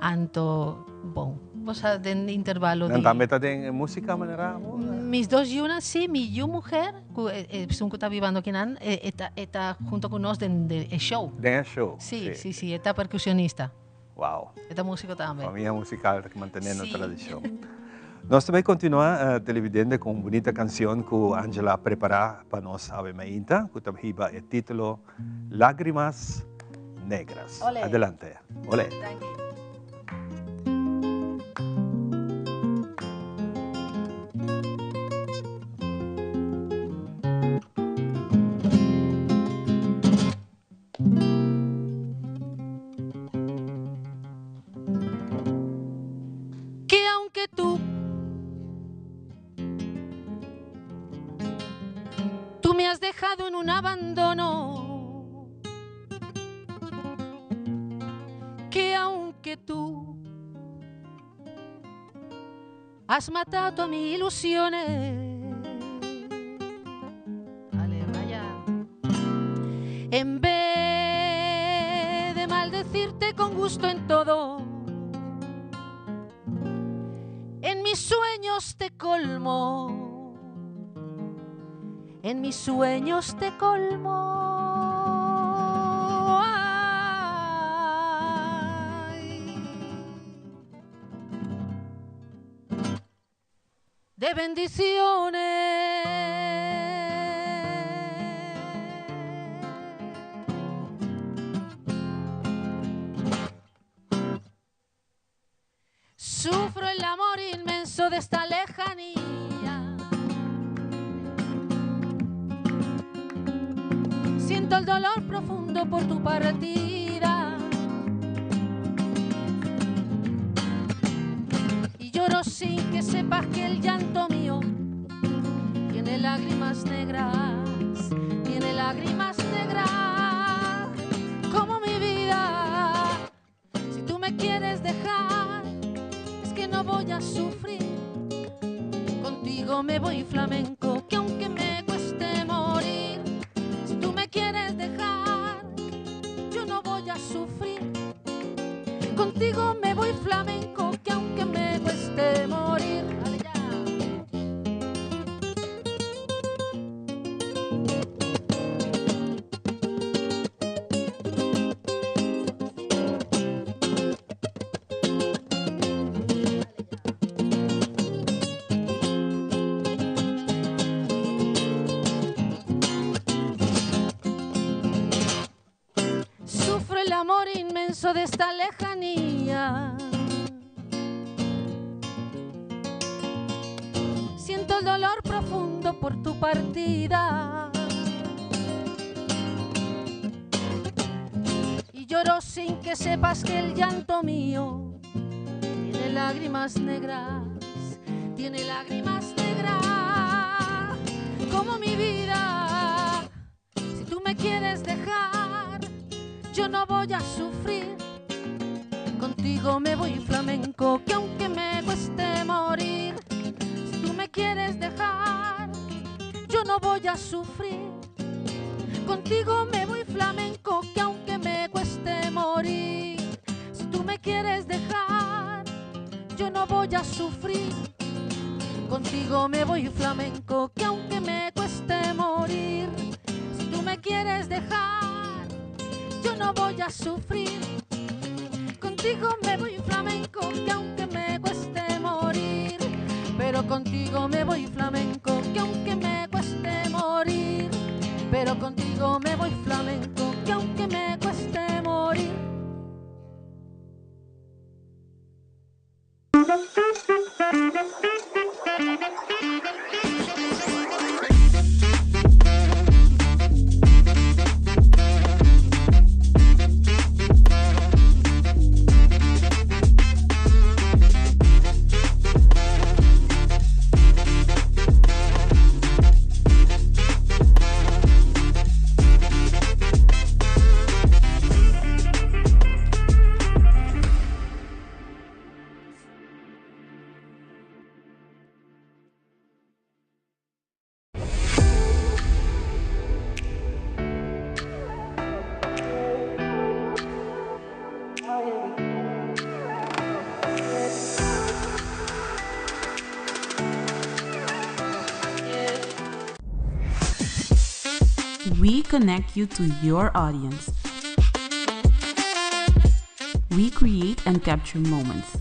Anto, bon, vos en intervalo de... ¿También está en música manera? Mis 2 yunas, sí, mi yu mujer, que está viviendo aquí, está junto con nosotros en el show. En el show? Sí, está percusionista. Wow. Está músico también. Familia musical que manteniendo la tradición. Nós também continuamos televidente com uma bonita canção que a Angela preparou para nós a mainta, que também é o título Lágrimas Negras. Olé. Adelante. Olé. Que aunque tú me has dejado en un abandono, que aunque tú has matado a mis ilusiones, vale, vaya, en vez de maldecirte con gusto en todo, en mis sueños te colmo. En mis sueños te colmo. Ay, de bendiciones. Sufro el amor inmenso de esta lejanía. Siento el dolor profundo por tu partida y lloro sin que sepas que el llanto mío tiene lágrimas negras como mi vida. Si tú me quieres dejar, es que no voy a sufrir. Contigo me voy flamenco, que aunque me cueste morir, quieres dejar, yo no voy a sufrir. Contigo me voy flamenco, que aunque me cueste morir. Vale, ya. Amor inmenso de esta lejanía. Siento el dolor profundo por tu partida y lloro sin que sepas que el llanto mío tiene lágrimas negras como mi vida. Si tú me quieres dejar, yo no voy a sufrir. Contigo me voy flamenco, que aunque me cueste morir. Si tú me quieres dejar, yo no voy a sufrir. Contigo me voy flamenco, que aunque me cueste morir. Si tú me quieres dejar, yo no voy a sufrir. Contigo me voy flamenco, que aunque me cueste morir. Si tú me quieres dejar, yo no voy a sufrir. Contigo me voy flamenco, que aunque me cueste morir. Pero contigo me voy flamenco, que aunque me cueste morir. Pero contigo me voy flamenco, que aunque me cueste morir. We connect you to your audience. We create and capture moments.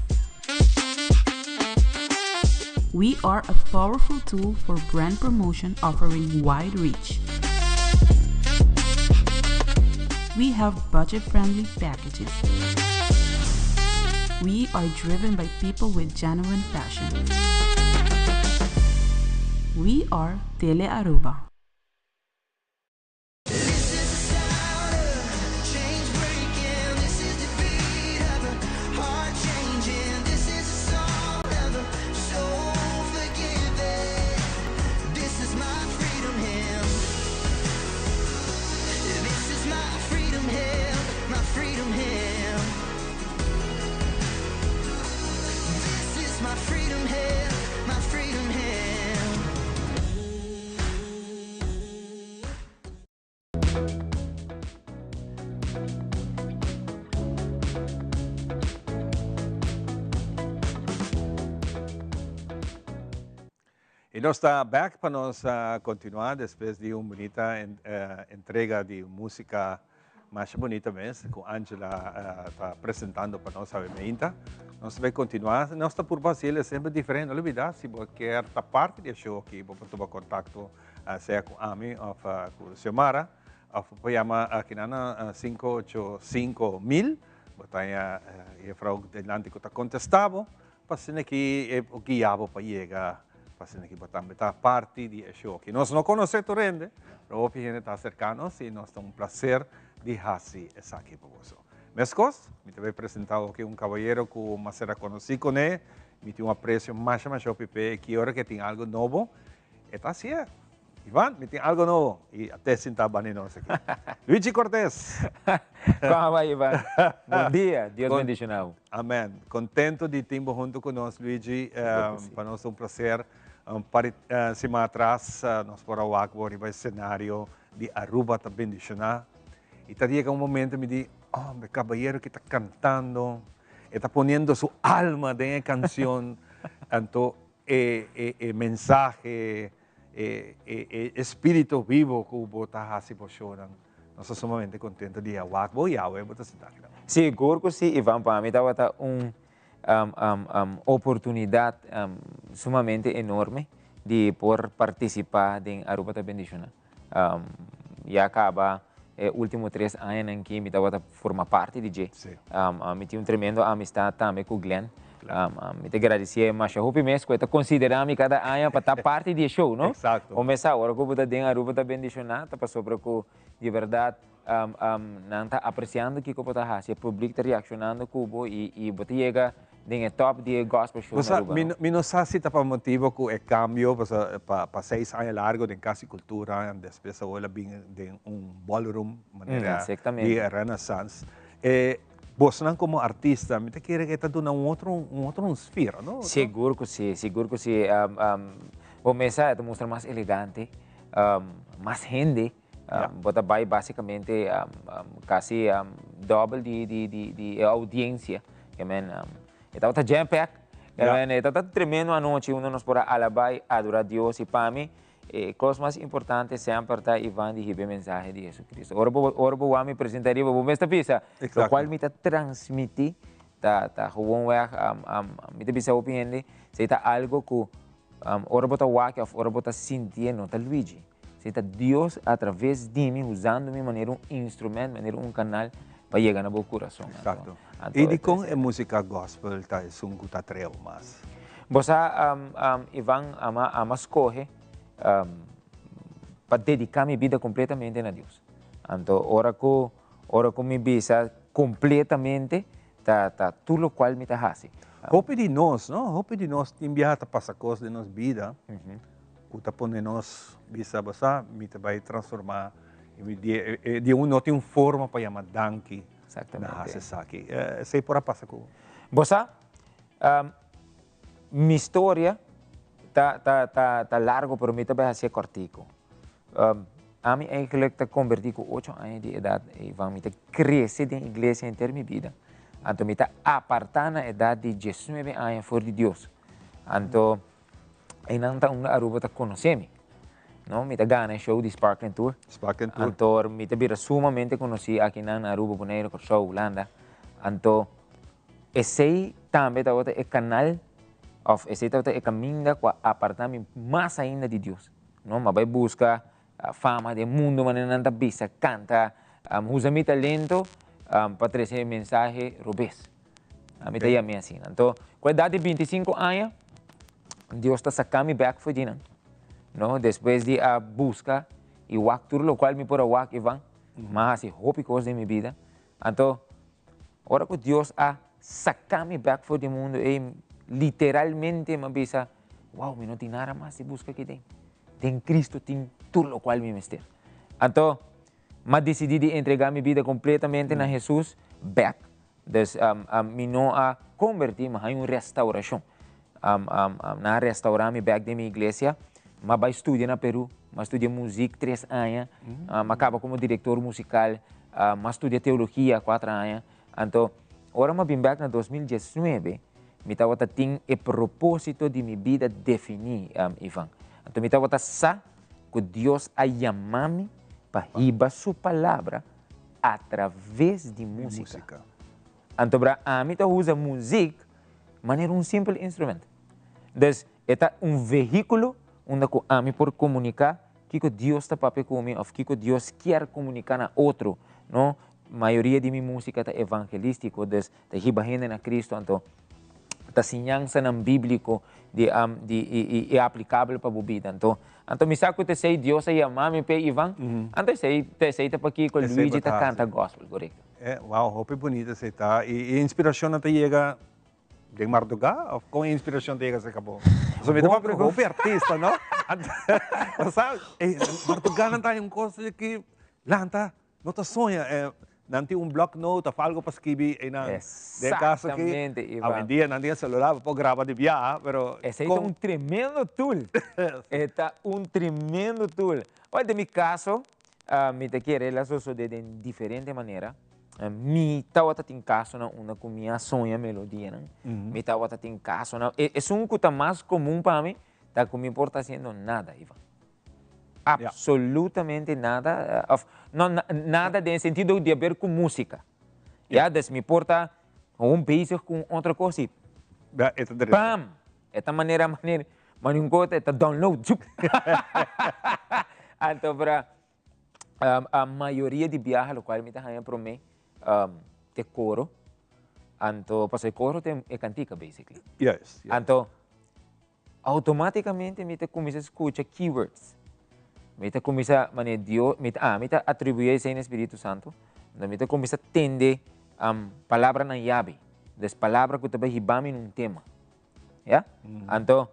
We are a powerful tool for brand promotion offering wide reach. We have budget-friendly packages. We are driven by people with genuine passion. We are Tele Aruba. E nós está back para nós continuar depois de uma bonita entrega de música mais bonita mesmo, com a Angela está apresentando para nós a vinheta. Nós vamos continuar. Nossa por Brasília é sempre diferente. Não olvidar, se você quer estar parte do show aqui, você pode tomar contato seja com a mim ou com a Xiomara, ou pode chamar aqui na 585.000. Você é frau delante que está contestado, para ser que o guiado para chegar. Fazendo aqui para parte do show aqui. Nós não conhecemos o rende, mas o gente está cercanos e nós temos um prazer de fazer isso aqui para você. Mas coisas, me também apresentar aqui um cavalheiro que eu será conhecido com ele, me tem um apreço mais ao PP, que hora que tem algo novo, está assim. Ivan, me tem algo novo e até sentar bem nós aqui. Luigi Cortés. Como vai, Ivan? Bom dia, Deus bendicional. Amém. Contento de ter junto conosco, Luigi. Para nós é um prazer. Semana atrás, nós fomos ao Akbar, o cenário de Aruba está bendicionado. E chega um momento me diz, oh, o caballero que está cantando, está pondo sua alma na canção, então, mensagem, espírito vivo que o está fazendo. Nós somos sumamente contentos de ir ao Akbar e ao Akbar. Seguro que sim, Ivan, para mim está oportunidade sumamente enorme de por participar em Aruba está bendicionado. E acaba últimos 3 anos em que me estava formar parte de G. Me tinha tremendo amistade também com o Glenn. Me agradecer mais a Hopi mesmo, que considerar-me cada ano para estar parte do show, não? Exato. Começar agora que eu estou em Aruba está bendicionado, para sobre que de verdade não está apreciando o que eu estou fazendo, o público está reaccionando com o e você chega em top de gospel show. Mi não sei se está para motivo que é cambio para 6 anos largo de casa e cultura, depois agora vem de ballroom maneira de renaissance. Você não como artista, me quer que está dando outro esfera, não? Seguro que sim, seguro que sim. Começar a mostrar mais elegante, mais gente. Você vai basicamente quase doble de audiência. Então está jam-pack. Então está tremendo a noite, nós podemos alabar, adorar Deus e para mim, coisa mais importante sempre está Ivan de receber mensagem de Jesus Cristo. Ora vou me apresentar e vou mesmo pensar, o qual me está transmitir, está me está pensando opinião, se está algo que ora vou estar ora vou estar sentindo, está Luigi. Se está Deus através de mim usando de maneira instrumento, maneira canal para chegar no meu coração. Exato. E de com a música gospel tá é um que treu mais. Você Ivan ama escolhe para dedicar minha vida completamente a Deus. Então, ora que me visa completamente tá tudo o qual me está fazendo. Hope de nós, não? Hope de nós enviar a passar coisas de nossa vida. O tá pondo nós visa você me vai transformar de não tem forma para chamar danke. Exatamente. Sei por a passar com. Você minha história tá largo, pero me também ser cortico. A mim eigenlijk te converti com 8 anos de idade e van me crescer na igreja inteira minha vida. Então me apartar na idade de 19 anos for de Deus. Então e não tá Aruba tá conhecer-me. ¿no? Me gana el show de Sparkling Tour. Sparkling Tour. Antor, me vira sumamente conocido aquí en Aruba, Bonaire, con show, Holanda. Anto, esse também tá outra é canal, esse tá outra é caminho com apartamento mais ainda de Deus. Não, mas vai buscar a fama do mundo, mas não tá bisa, canta, usa meu talento para trazer mensagem robês. A mim tá aí assim. Então, com a idade de 25 anos, Deus está sacando back for dinheiro. Não, depois de a busca e o actor local me por a walk e van, mas assim, hope coisas de minha vida. Então, ora que Deus a sacar-me back for the mundo e literalmente me bisa, wow, me não tem nada mais de busca que tem. Tem Cristo, tem tudo o qual me mestre. Então, me decidi de entregar minha vida completamente na Jesus back. Então, me não a convertir, mas em uma restauração. Na restaurar me back de minha igreja, mas vai estudar na Peru, mas estudei música 3 anos, acaba como diretor musical, mas estudei teologia 4 anos. Então, agora eu vim back na 2019, me estava tendo o propósito de minha vida definir, Ivan. Então, me estava sa que Deus a chamar-me para riba sua palavra através de música. Então, a mim usa música, mas é um simples instrumento. Então, é um veículo onde a mim por comunicar que Deus está para comigo, ou que Deus quer comunicar a outro, não? A maioria de minha música é evangelística, está ribahendo na Cristo, então está ensinança no bíblico é aplicável para a vida. Então me saco te sei Deus aí amame pe Ivan, então sei para que o Luigi está canta gospel, correto? É, uau, hope bonito você tá. E inspiração até chega de Marduga, ou com inspiração chega se acabou. So me dá para hope artista, não? Sabe? Marduga não tem coisa que lanta, não tá sonha. Nanti block note of algo para escribir en de caso que hoy en día nadie celular puede grabar de viaje, pero ese es un tremendo tool. Está un tremendo tool. Olha, de mi caso, me te quiere la sucede de diferente manera. Mi estaba en caso una comida sonha melodia, mi estaba en caso es un cosa más común para mí, tal que me importa haciendo nada, Ivan. Absolutamente nada, nada de sentido de ver com música. Desde me importa beijo com outra coisa. Pam! Esta maneira, mas não gosta, esta download. Então, para a maioria de viagens, o qual me está para mim, de coro. Então, para ser coro, é cantica, basically. Yes. Então, automaticamente, me começa a escutar keywords. Me começa a Deus, me atribuir esse Espírito Santo, me começa a entender palavra na llave, das palavras que tu vai ribar num tema, yeah? Então,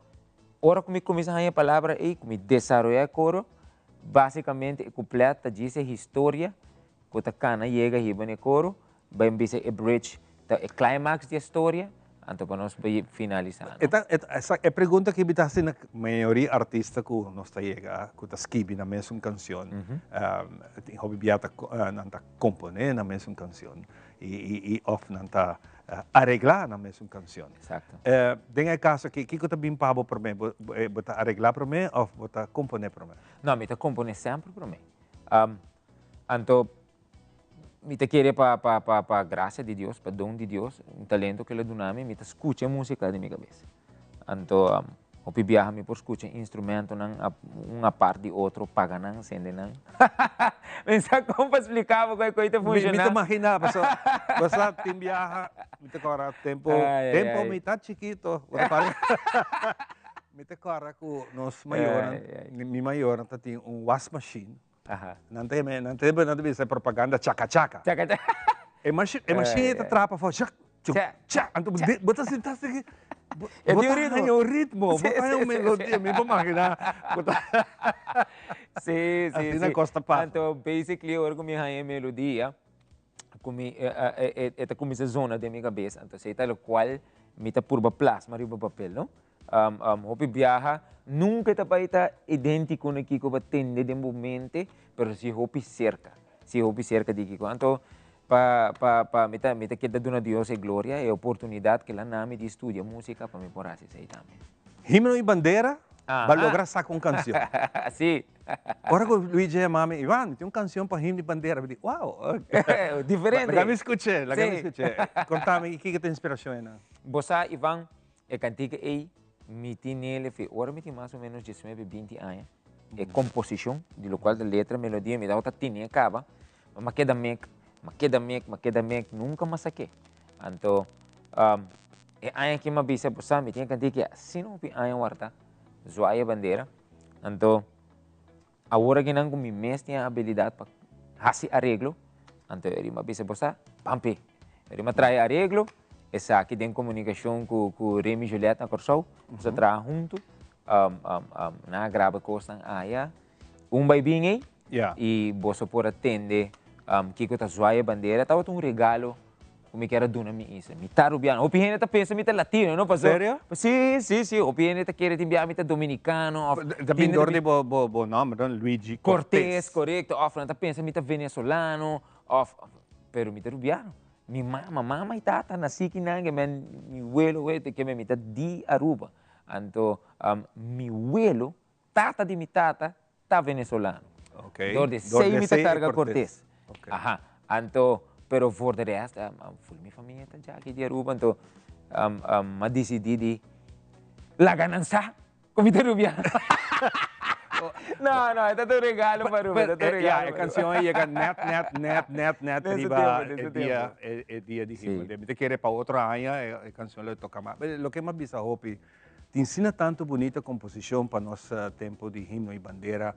ora que me começa a palavra e me desenvolver coro, basicamente completa diz a história que tu cana chega riba no coro, vai dizer a bridge, a climax da história. Então, para nós finalizar. Essa é a pergunta que me faz na maioria artista que nós chega, que escreve na mesma canção, hobby biata nanta componer na mesma canção e off nanta arreglar na mesma canção. Exato. Tem caso que que tu bem pabo para mim, bota arreglar para mim ou bota componer para mim? Não, me tá componer sempre para mim. Então me te quiere para gracia de Dios, para don de Dios, un talento que le doname, me te escucha música de mi cabeza. Então, o viaja me por escuchar instrumento uma parte de outro, paganan, sendenan. Pensa como para explicar como coisa funciona. Me te imagina, basta tim viaja, me te corre tempo me tá chiquito. Me te corre com nós maior, mi maior, tá tem wash machine. Nanti bisa propaganda caka-caka. E machine trapa for cak, cak. Anto bota sintaxe que bota o ritmo, bota a melodia, me imagina. Sim. Assim costa pa. Então, basically, eu comi a melodia, esta começa a zona da minha cabeça. Então, sei tal qual me tá por plasma, riba papel, não? Hopi viaja, nunca está idêntico no que vai atender de momento, mas se hopi cerca de Kiko. Então, para me tá queda dona Deus e glória e oportunidade que lá na me de estudar música para me por assim também. Himno e bandeira va lograr sacar uma canção. Sim. Agora que o Luigi e mami, Ivan, tem uma canção para himno de bandeira. Eu digo, uau. Diferente. Laga me escutei. Contame, o que tem inspiração aí? Bossa, Ivan, é cantiga aí, me tem nele, ora me tem mais ou menos 19, 20 anos. É composição, de lo qual da letra, melodia, me dá outra tinha, acaba. Mas queda mek, nunca mais saquei. Então, é aí que me avisa, bossa, me tem cantiga, se não tem aí warta, zoaia bandeira. Então, agora que não me mestre a habilidade para fazer arreglo, então ele me avisa, bossa, pampe. Ele me traz arreglo, essa aqui tem comunicação com o Remy e Julieta na Corsol, você traz junto, na grava costa aí, vai bem aí, e você pode atender, que está zoaia bandeira, estava um regalo, como que era dona minha isso, me tá rubiano, o piene tá pensa me tá latino, não passou? Sério? Sim, o piene tá querer te enviar me tá dominicano, Da pindor de bo nome, Luigi Cortés, correcto, of tá pensa me tá venezuelano, pero me tá rubiano. Mi mama e tata nasci que nangue, mi abuelo que me tá di Aruba. Então, mi abuelo, tata de mi tata, tá venezuelano. Ok. Donde sei me tá carga Cortés. Ajá. Então, pero for the rest, minha família está já aqui de Aruba, então, decidi de la ganança, como te rubiano. Não, é um regalo para Ruben, é um regalo. A canção aí chega net, riba, é dia de himno. Me querer para outra área, a canção le toca mais. O que me avisa, Hopi, te ensina tanto bonita composição para nosso tempo de himno e bandeira.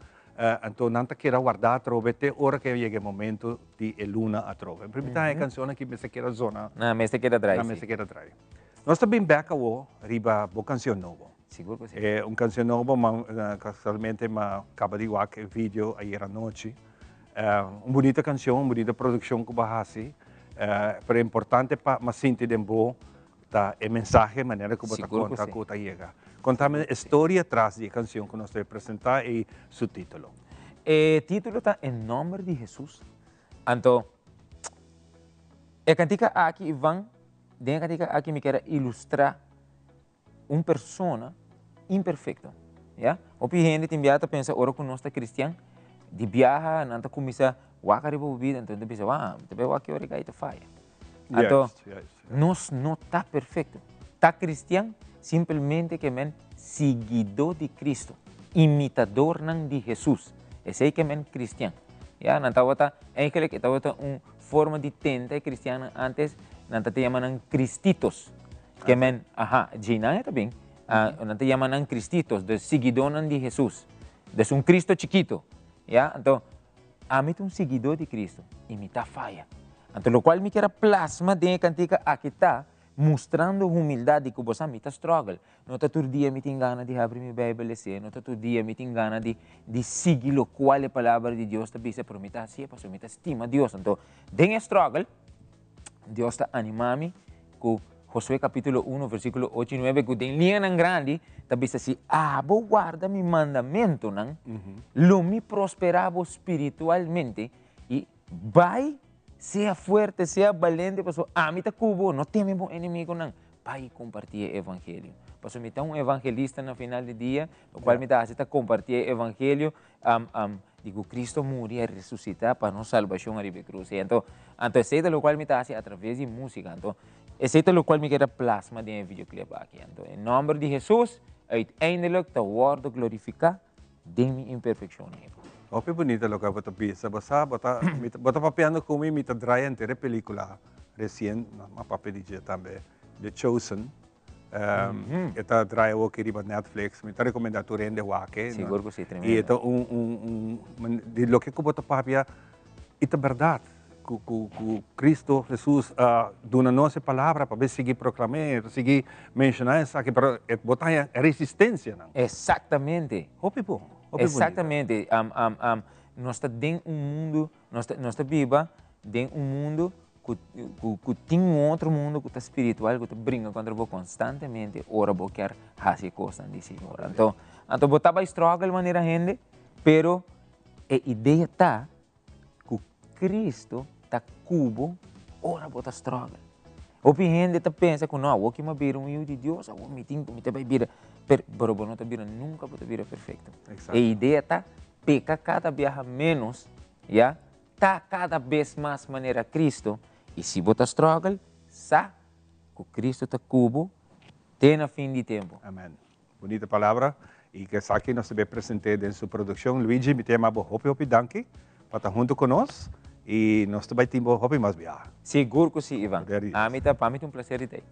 Então, não te queira guardar a trove, até hora que chegue o momento de luna a trove. Primeiro, a canção que me queira zona. Não, me queira drive. Não, me queira drive. Nós também back a riba, boa canção nova. Seguro que sim. É uma canção nova, casualmente, acaba de ver o vídeo ayer à noite. Uma bonita canção, uma bonita produção que bahasi. Mas é importante para sentir de bom a mensagem, a maneira que você conta que você chega. Contame a história atrás da canção que nós vamos apresentar e seu título. O título está Em Nome de Jesus. Então, a cantica aqui, Ivan, a cantica aqui me quer ilustrar uma pessoa imperfeita. Yeah? O gente tem viaja pensa, ora que nós está cristiano, de viaja, não está começar a riba vida, então pensa, também o que ora que está falha. Então, nós não está perfeito. Está cristiano simplesmente que é seguidor de Cristo, imitador de Jesus. Esse é que é cristiano. Yeah? Não está eigenlijk está uma forma de tenta cristiana antes, não está chamando cristitos. Que men, Gina também, não te chamam cristitos, de seguidor de Jesus, de um Cristo chiquito, yeah? Então, a mim um seguidor de Cristo, e me tá falha. Então, o qual me quer plasma de cantica aqui está, mostrando humildade que você me está struggle. Não está todo dia me tem gana de abrir minha Bíblia, não está todo dia me tem gana de seguir o qual a palavra de Deus está dizendo, para mim está assim, para mim está estima Deus. Então, den struggle, Deus está animando com Josué capítulo 1, versículo 8 e 9, que tem linha grande, também diz assim, vou guardar meu mandamento, lo me prosperava espiritualmente, e vai, seja forte, seja valente, pessoal, me está cubo, não tem meu inimigo, vai compartilhar o evangelho. Pessoal, me está um evangelista no final do dia, o qual me está a compartilhar o evangelho, digo, Cristo morreu e ressuscitou para nos salvação a riba cruz. Então, esse é o qual me está através de música. Então, esse é o qual me quer plasma de um videoclip aqui. Então, em nome de Jesus, uiteindelijk te worden glorificar de minha imperfeição. Ope bonita lo que você pensa. Você papiando comigo, me traia inteira película recente, mas papi diz também, The Chosen. Esta traia o que riba Netflix, me está recomendando tu rende wake. Seguro que sim, tremendo. E então de lo que você papia, é verdade. Que Cristo Jesus dona nossa palavra para seguir proclamar, seguir mencionar isso aqui, para botar a resistência. Exatamente. Exatamente. Nós estamos dentro mundo, nós estamos viva dentro mundo que tem outro mundo que está espiritual, que está brincando contra você constantemente, ora você quer fazer coisas de Senhor. Então você está struggle de maneira gente, pero a ideia está que Cristo está cubo, ora você struggle. O gente está pensa que não, o que me vira um de Deus, o me tem que me vai vir. pero no te vira nunca te vira perfecto. A ideia tá peca cada vez menos, já tá cada vez mais maneira Cristo. E se você struggle, sa que Cristo tá cubo, tem a fim de tempo. Amém. Bonita palavra. E que aqui nós também presente em sua produção. Luigi, me tema hopi danke, para estar junto conosco. E nós também temos hopi mais viagem. Seguro que sim, Ivan. A mim é um prazer ter.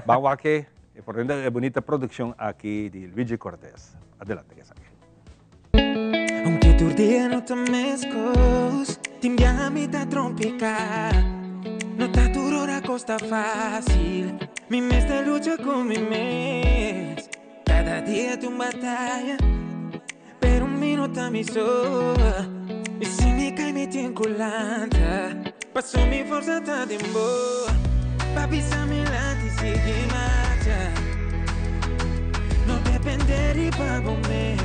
Vamos aqui. E por ende, é bonita produção aqui de Luigi Cortés. Adelante, que saque. Aunque tu día no te mezcos, te envía a mitad tropical. No está duro la costa fácil. Mi mes de lucha con mi mes. Cada día tu batalla, pero un minuto a mi sol. Y si me cae mi tiempo culanta, paso mi fuerza ta timbo. Papi sa mi lati sigue marcha. No depender y pago un mes.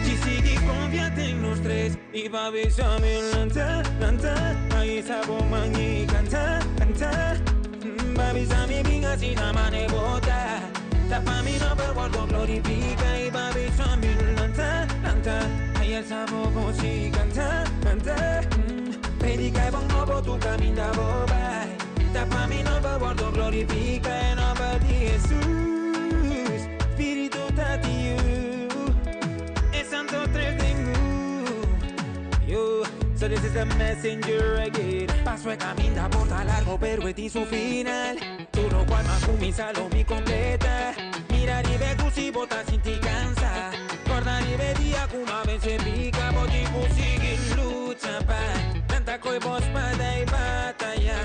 Si sigue confiante en los tres. Y papi sa mi lanta, lanta. Ahí sabo mangi canta, canta. Papi sa mi vinga si na mane bota. Tapa mi no per guardo glorifica. Y papi sa mi lanta, lanta. Ahí el sabo si canta, canta. Predica y pongo tu camino boba. Tapa mi nombre, guardo, glorifica en nombre de Jesús. Espíritu está ti, es santo tres de yo. So this is the messenger again. Paso el camino, porta largo, pero este es su final. Tú lo cual más comienza, lo mi completa. Mira y ve si botas sin ti cansa. Guarda y ve día, como vence pica. Porque sigue lucha, pa. Tanta coi vos para y batalla.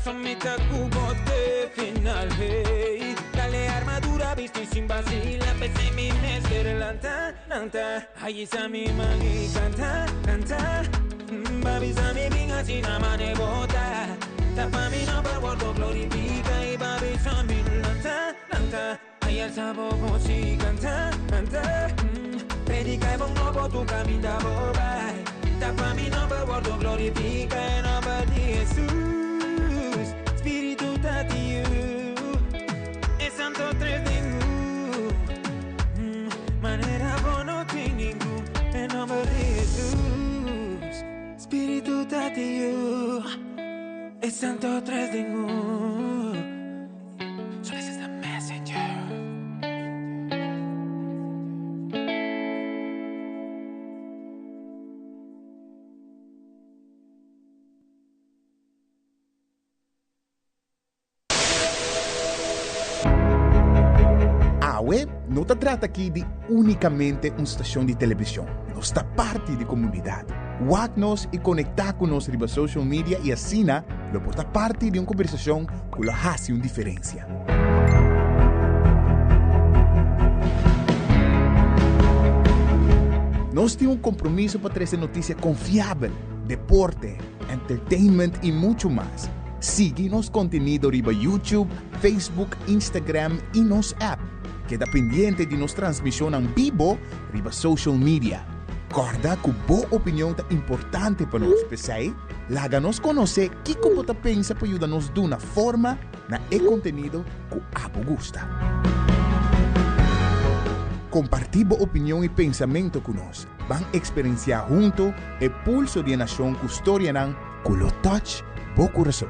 Somita cubo de final, hey. Dale armadura, viste sin vacila. Pese mi meser, lanta, lanta. Ahí está mi mani, canta, canta. Babis a mi vinga sin amane bota. Tapa mi nombre, guardo, glorifica. Y babis a mi lanta, lanta. Ahí el sabor, si canta, canta. Predica y pongo tu camino, boba. Tapa mi nombre, guardo, glorifica. En nombre de Jesús. Espíritu está ti, es santo tres de manera bueno sin ningún, en nombre de Jesús. Espíritu está ti, es santo tres de so this is the messenger. Não se trata aqui de unicamente uma estação de televisão. Nós está parte de comunidade. Watch-nos e conectar com nós nas social media e assim, lo porta parte de uma conversação que faz uma diferença. Nós temos um compromisso para trazer notícia confiável, deporte, entertainment e muito mais. Siga nosso conteúdo riba YouTube, Facebook, Instagram e nosso app. Queda pendiente de nossa transmissão em vivo riba social media. Recorda que boa opinião é importante para nós, pessoal. Laga-nos conhecer o que você pensa para ajudar-nos de uma forma na conteúdo que você gosta. Compartir boa opinião e pensamento conosco. Vamos experienciar junto o pulso de nação que história não, que lo touch bo coração.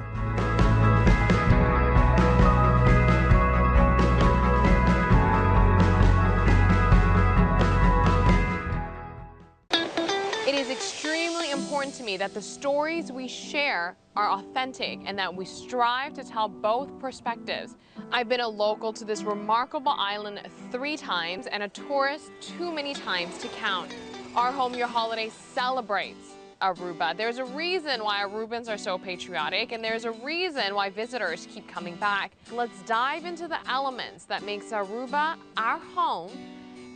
To me that the stories we share are authentic and that we strive to tell both perspectives. I've been a local to this remarkable island 3 times and a tourist too many times to count. Our Home Your Holiday celebrates Aruba. There's a reason why Arubans are so patriotic, and there's a reason why visitors keep coming back. Let's dive into the elements that makes Aruba our home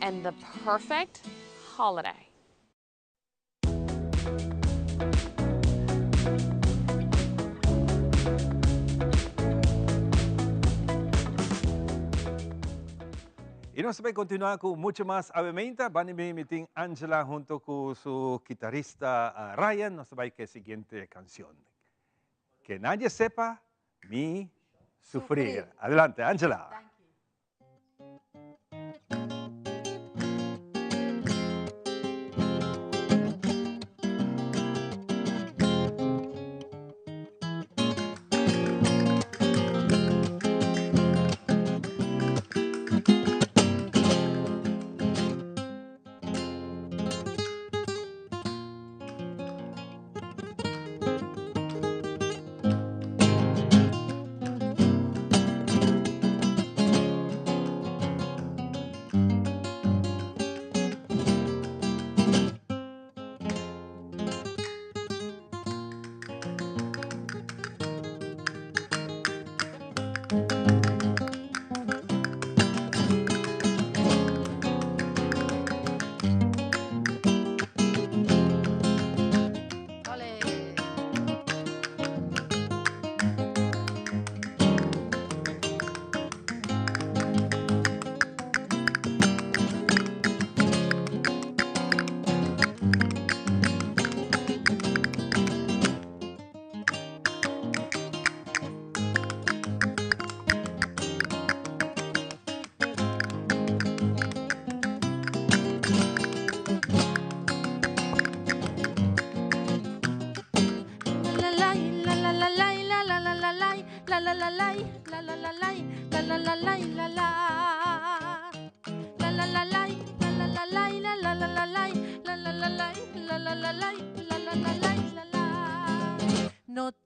and the perfect holiday. Y nos va a continuar con mucho más avementa. Van a meeting Angela junto con su guitarrista Ryan. Nos va a ir con la siguiente canción. Que nadie sepa mi sufrir. Adelante, Angela. Thank you.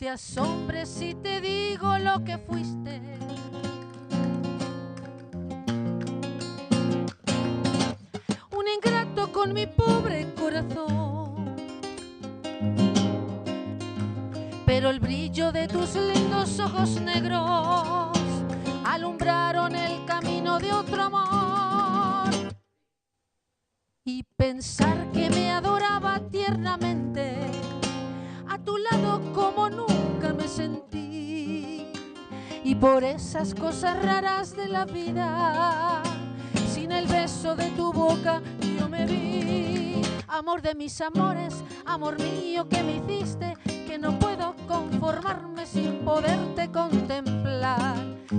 te asombres si te digo lo que fuiste. Un ingrato con mi pobre corazón, pero el brillo de tus lindos ojos negros alumbraron el camino de otro amor. Y pensar que me adoraba tiernamente, a tu lado como nunca me sentí. Y por esas cosas raras de la vida, sin el beso de tu boca yo me vi. Amor de mis amores, amor mío que me hiciste, que no puedo conformarme sin poderte contemplar.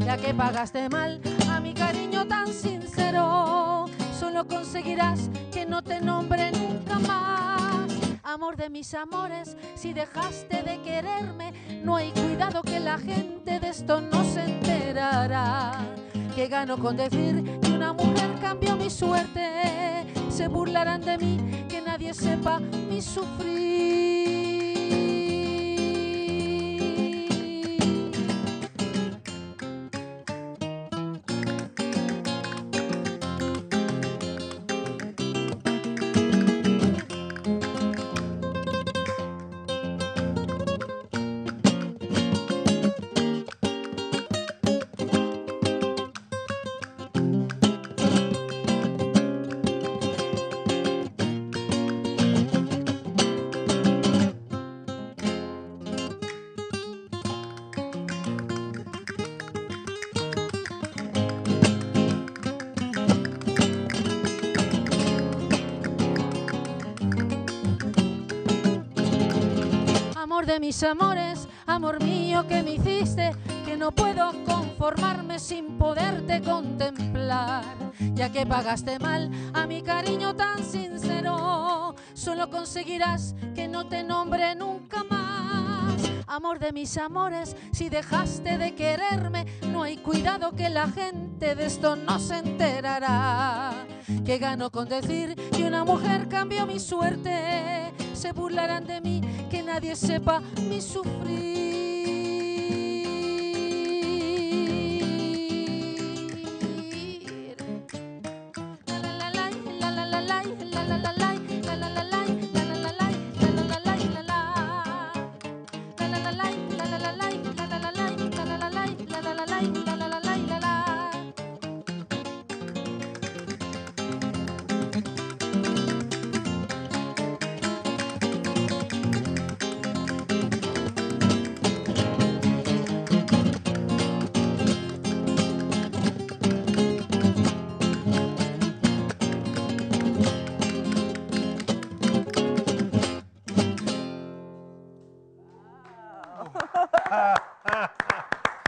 Ya que pagaste mal a mi cariño tan sincero, solo conseguirás que no te nombre nunca más. Amor de mis amores, si dejaste de quererme, no hay cuidado que la gente de esto no se enterará. Que gano con decir que una mujer cambió mi suerte, se burlarán de mí, que nadie sepa mi sufrir. Amor de mis amores, amor mío que me hiciste, que no puedo conformarme sin poderte contemplar. Ya que pagaste mal a mi cariño tan sincero, solo conseguirás que no te nombre nunca más. Amor de mis amores, si dejaste de quererme, no hay cuidado que la gente de esto no se enterará. Que gano con decir que una mujer cambió mi suerte, se burlarán de mí, que nadie sepa mi sufrir.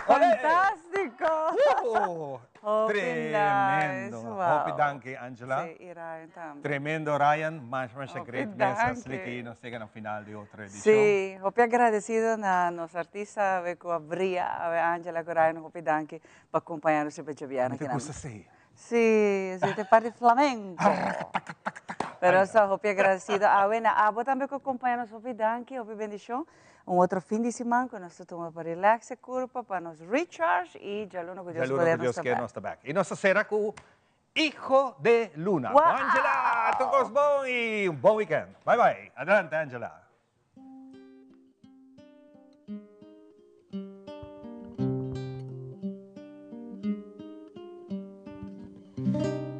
Fantastico! Tremendo. Wow. Hopi danke, Angela. Sì, Ryan também. Tremendo, Ryan. Mais great mensas que nos chega no final de outra edição. Sim, hopi agradecido na nossa artista, veco abria, a Angela com Ryan, hopi danke para acompanhar o sempre Javiana. Te gusta sì? Sì, siete parte flamenco. Pero só hopi agradecido. Abo também que acompanhar hopi danke, hopi bendição. Outro fim de semana que nós estamos para relax a curva, para nos recharge e já luno que Deus poder nos estar back. E nossa será com Hijo de Luna. Wow. Angela, tungos bom e bom weekend. Bye bye. Adelante, Angela.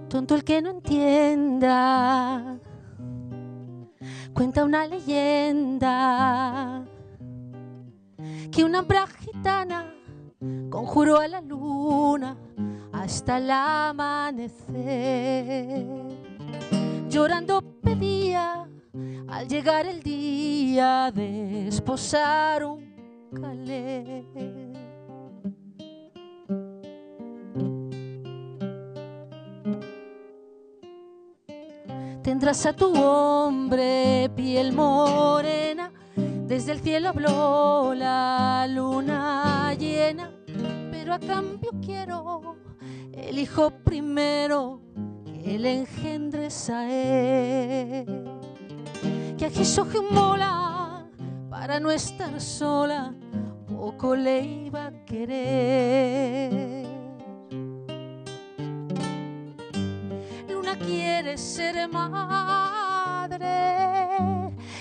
Tonto el que no entienda, cuenta una leyenda que una hembra gitana conjuró a la luna hasta el amanecer. Llorando pedía al llegar el día de esposar un calé. Tendrás a tu hombre piel morena, desde el cielo habló la luna llena, pero a cambio quiero el hijo primero que le engendres a él. Que aquí mola para no estar sola, poco le iba a querer. Luna quiere ser madre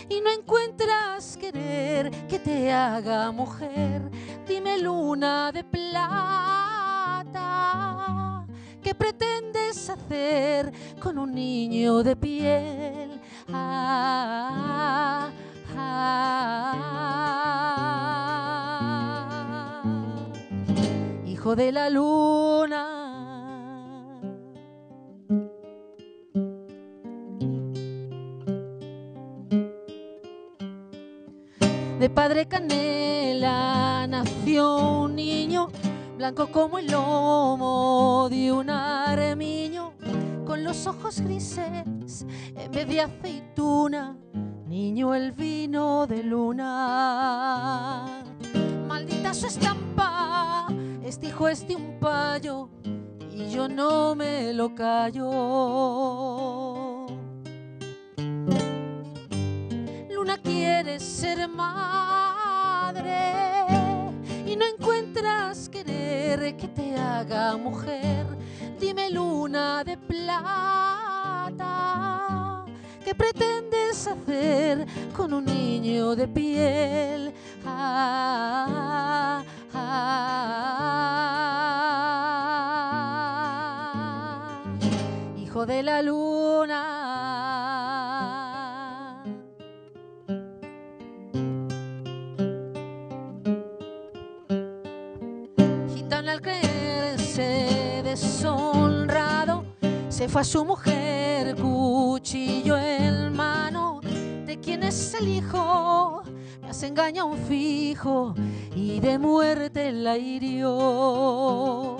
y no encuentras querer que te haga mujer. Dime, luna de plata, ¿qué pretendes hacer con un niño de piel? Ah, ah, hijo de la luna. De padre canela nació un niño, blanco como el lomo de un armiño, con los ojos grises en vez de aceituna, niño el vino de luna. Maldita su estampa, este hijo es de un payo, y yo no me lo callo. Luna quiere ser madre y no encuentras querer que te haga mujer. Dime, luna de plata, ¿qué pretendes hacer con un niño de piel? Ah, ah, ah, hijo de la luna. Al creerse deshonrado, se fue a su mujer, cuchillo en mano. ¿De quién es el hijo? Me has engañado un fijo y de muerte la hirió.